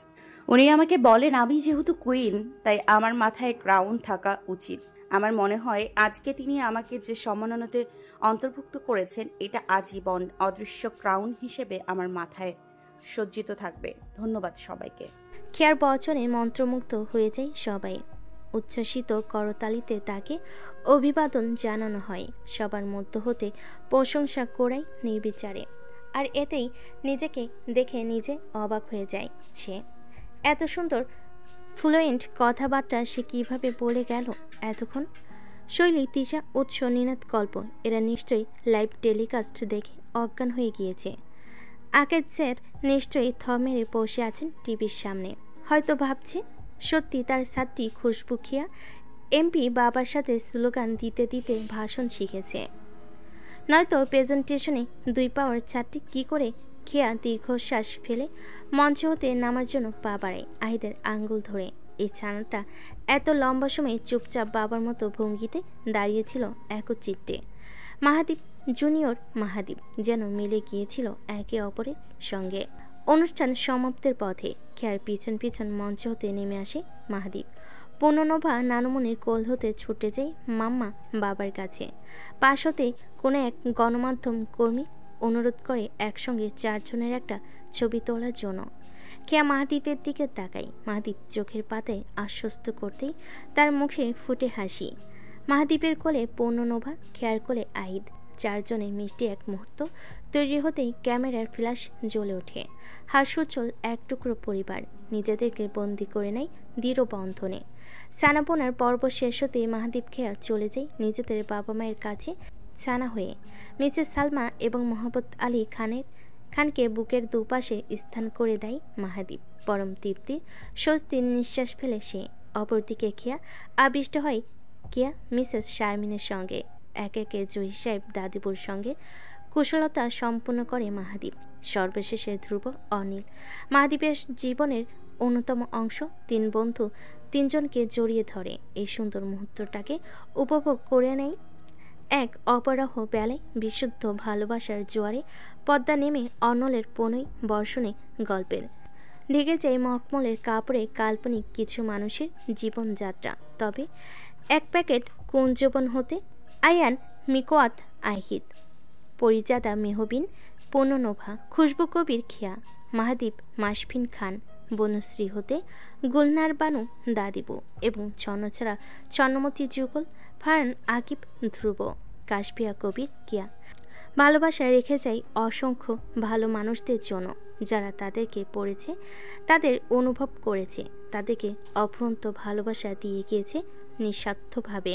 উনি আমাকে বলেন আমি যেহেতু কুইন তাই আমার মাথায় ক্রাউন থাকা উচিত। আমার মনে হয় আজকে তিনি আমাকে যে সম্মাননাতে অন্তর্ভুক্ত করেছেন এটা আজীবন অদৃশ্য ক্রাউন হিসেবে আমার মাথায় সজ্জিত থাকবে। ধন্যবাদ সবাইকে।
কেয়ার বচনে মন্ত্রমুগ্ধ হয়ে যায় সবাই। উচ্ছ্বসিত করতালিতে তাকে অভিবাদন জানানো হয়। সবার মধ্য হতে প্রশংসা করাই নির্বিচারে। আর এতেই নিজেকে দেখে নিজে অবাক হয়ে যায় সে। এত সুন্দর ফ্লুয়েন্ট কথাবার্তা সে কিভাবে বলে গেল এতক্ষণ। শৈলী, তিশা, উৎস, নিনাদ, কল্প এরা নিশ্চয়ই লাইভ টেলিকাস্ট দেখে অজ্ঞান হয়ে গিয়েছে। আকেশ স্যার নিশ্চয়ই থ মেরে বসে আছেন টিভির সামনে। হয়তো ভাবছে সত্যি তার ছাত্রী খুশবু খিয়া এমপি বাবার সাথে স্লোগান দিতে দিতে ভাষণ শিখেছে। নয়তো প্রেজেন্টেশনে 2 পাওয়ার ছাত্রী কী করে খেয়া দীর্ঘশ্বাস ফেলে মঞ্চ হতে নামার জন্য পা বাড়ায় আহিদের আঙ্গুল ধরে। এই ছানাটা এত লম্বা সময় চুপচাপ বাবার মতো ভঙ্গিতে দাঁড়িয়েছিল একচিত্তে। মাহাদীপ জুনিয়র মাহাদীপ যেন মিলে গিয়েছিল একে অপরের সঙ্গে। অনুষ্ঠান সমাপ্তের পথে খেয়ার পিছন পিছন মঞ্চ হতে নেমে আসে মাহাদীপ। পুনর্নভা নানুমনির কোল হতে ছুটে যায় মাম্মা বাবার কাছে। পাশ হতে কোনো এক গণমাধ্যম কর্মী অনুরোধ করে একসঙ্গে 4 জনের একটা ছবি তোলার জন্য। খেয়া মাহাদীপের দিকে তাকায়। মাহাদীপ চোখের পাতায় আশ্বস্ত করতেই তার মুখে ফুটে হাসি। মাহাদীপের কোলে পূর্ণনভা, খেয়ার কোলে আহিদ। 4 জনের মিষ্টি এক মুহূর্ত তৈরি হতেই ক্যামেরার ফ্ল্যাশ জ্বলে ওঠে। হাস্যোজ্জ্বল এক টুকরো পরিবার নিজেদেরকে বন্দি করে নেয় দৃঢ় বন্ধনে। ছানাপোনার পর্ব শেষ হতেই মাহাদীপ খেয়া চলে যায় নিজেদের বাবা মায়ের কাছে ছানা হয়ে। মিসেস সালমা এবং মোহাম্মদ আলী খানকে বুকের দুপাশে স্থান করে দেয় মাহাদীপ। পরম তৃপ্তির স্বস্তির নিঃশ্বাস ফেলে সে। অপরদিকে খেয়া আবিষ্ট হয় কিয়া মিসেস শারমিনের সঙ্গে। একে একে জহির সাহেব দাদিবুর সঙ্গে কুশলতা সম্পন্ন করে মাহাদীপ। সর্বশেষে ধ্রুব, অনিল মাহাদীপের জীবনের অন্যতম অংশ। 3 বন্ধু 3 জনকে জড়িয়ে ধরে এই সুন্দর মুহূর্তটাকে উপভোগ করে নেয়। এক অপরাহ বেলায় বিশুদ্ধ ভালোবাসার জোয়ারে পদ্মা নেমে অনলের পনই বর্ষণে গল্পের ঢেকে যায় মখমলের কাপড়ে কাল্পনিক কিছু মানুষের জীবনযাত্রা। তবে এক প্যাকেট কুঞ্জবন হতে আয়ান, মিকোয়াত, আহিদ, পরিজাদা মেহবিন, পূর্ণনভা, খুশবু কবির খেয়া, মাহাদীপ, মাসফিন খান, বনুশ্রী হতে গুলনার বানু, দাদিবু এবং ছন্নছাড়া ছন্নমতি যুগল, ফারান, আকিব, ধ্রুব, কাশফিয়া কবির কিয়া। ভালোবাসায় রেখে যায় অসংখ্য ভালো মানুষদের জন্য, যারা তাদেরকে পড়েছে, তাদের অনুভব করেছে, তাদেরকে অফুরন্ত ভালোবাসা দিয়ে গিয়েছে নিঃস্বার্থভাবে।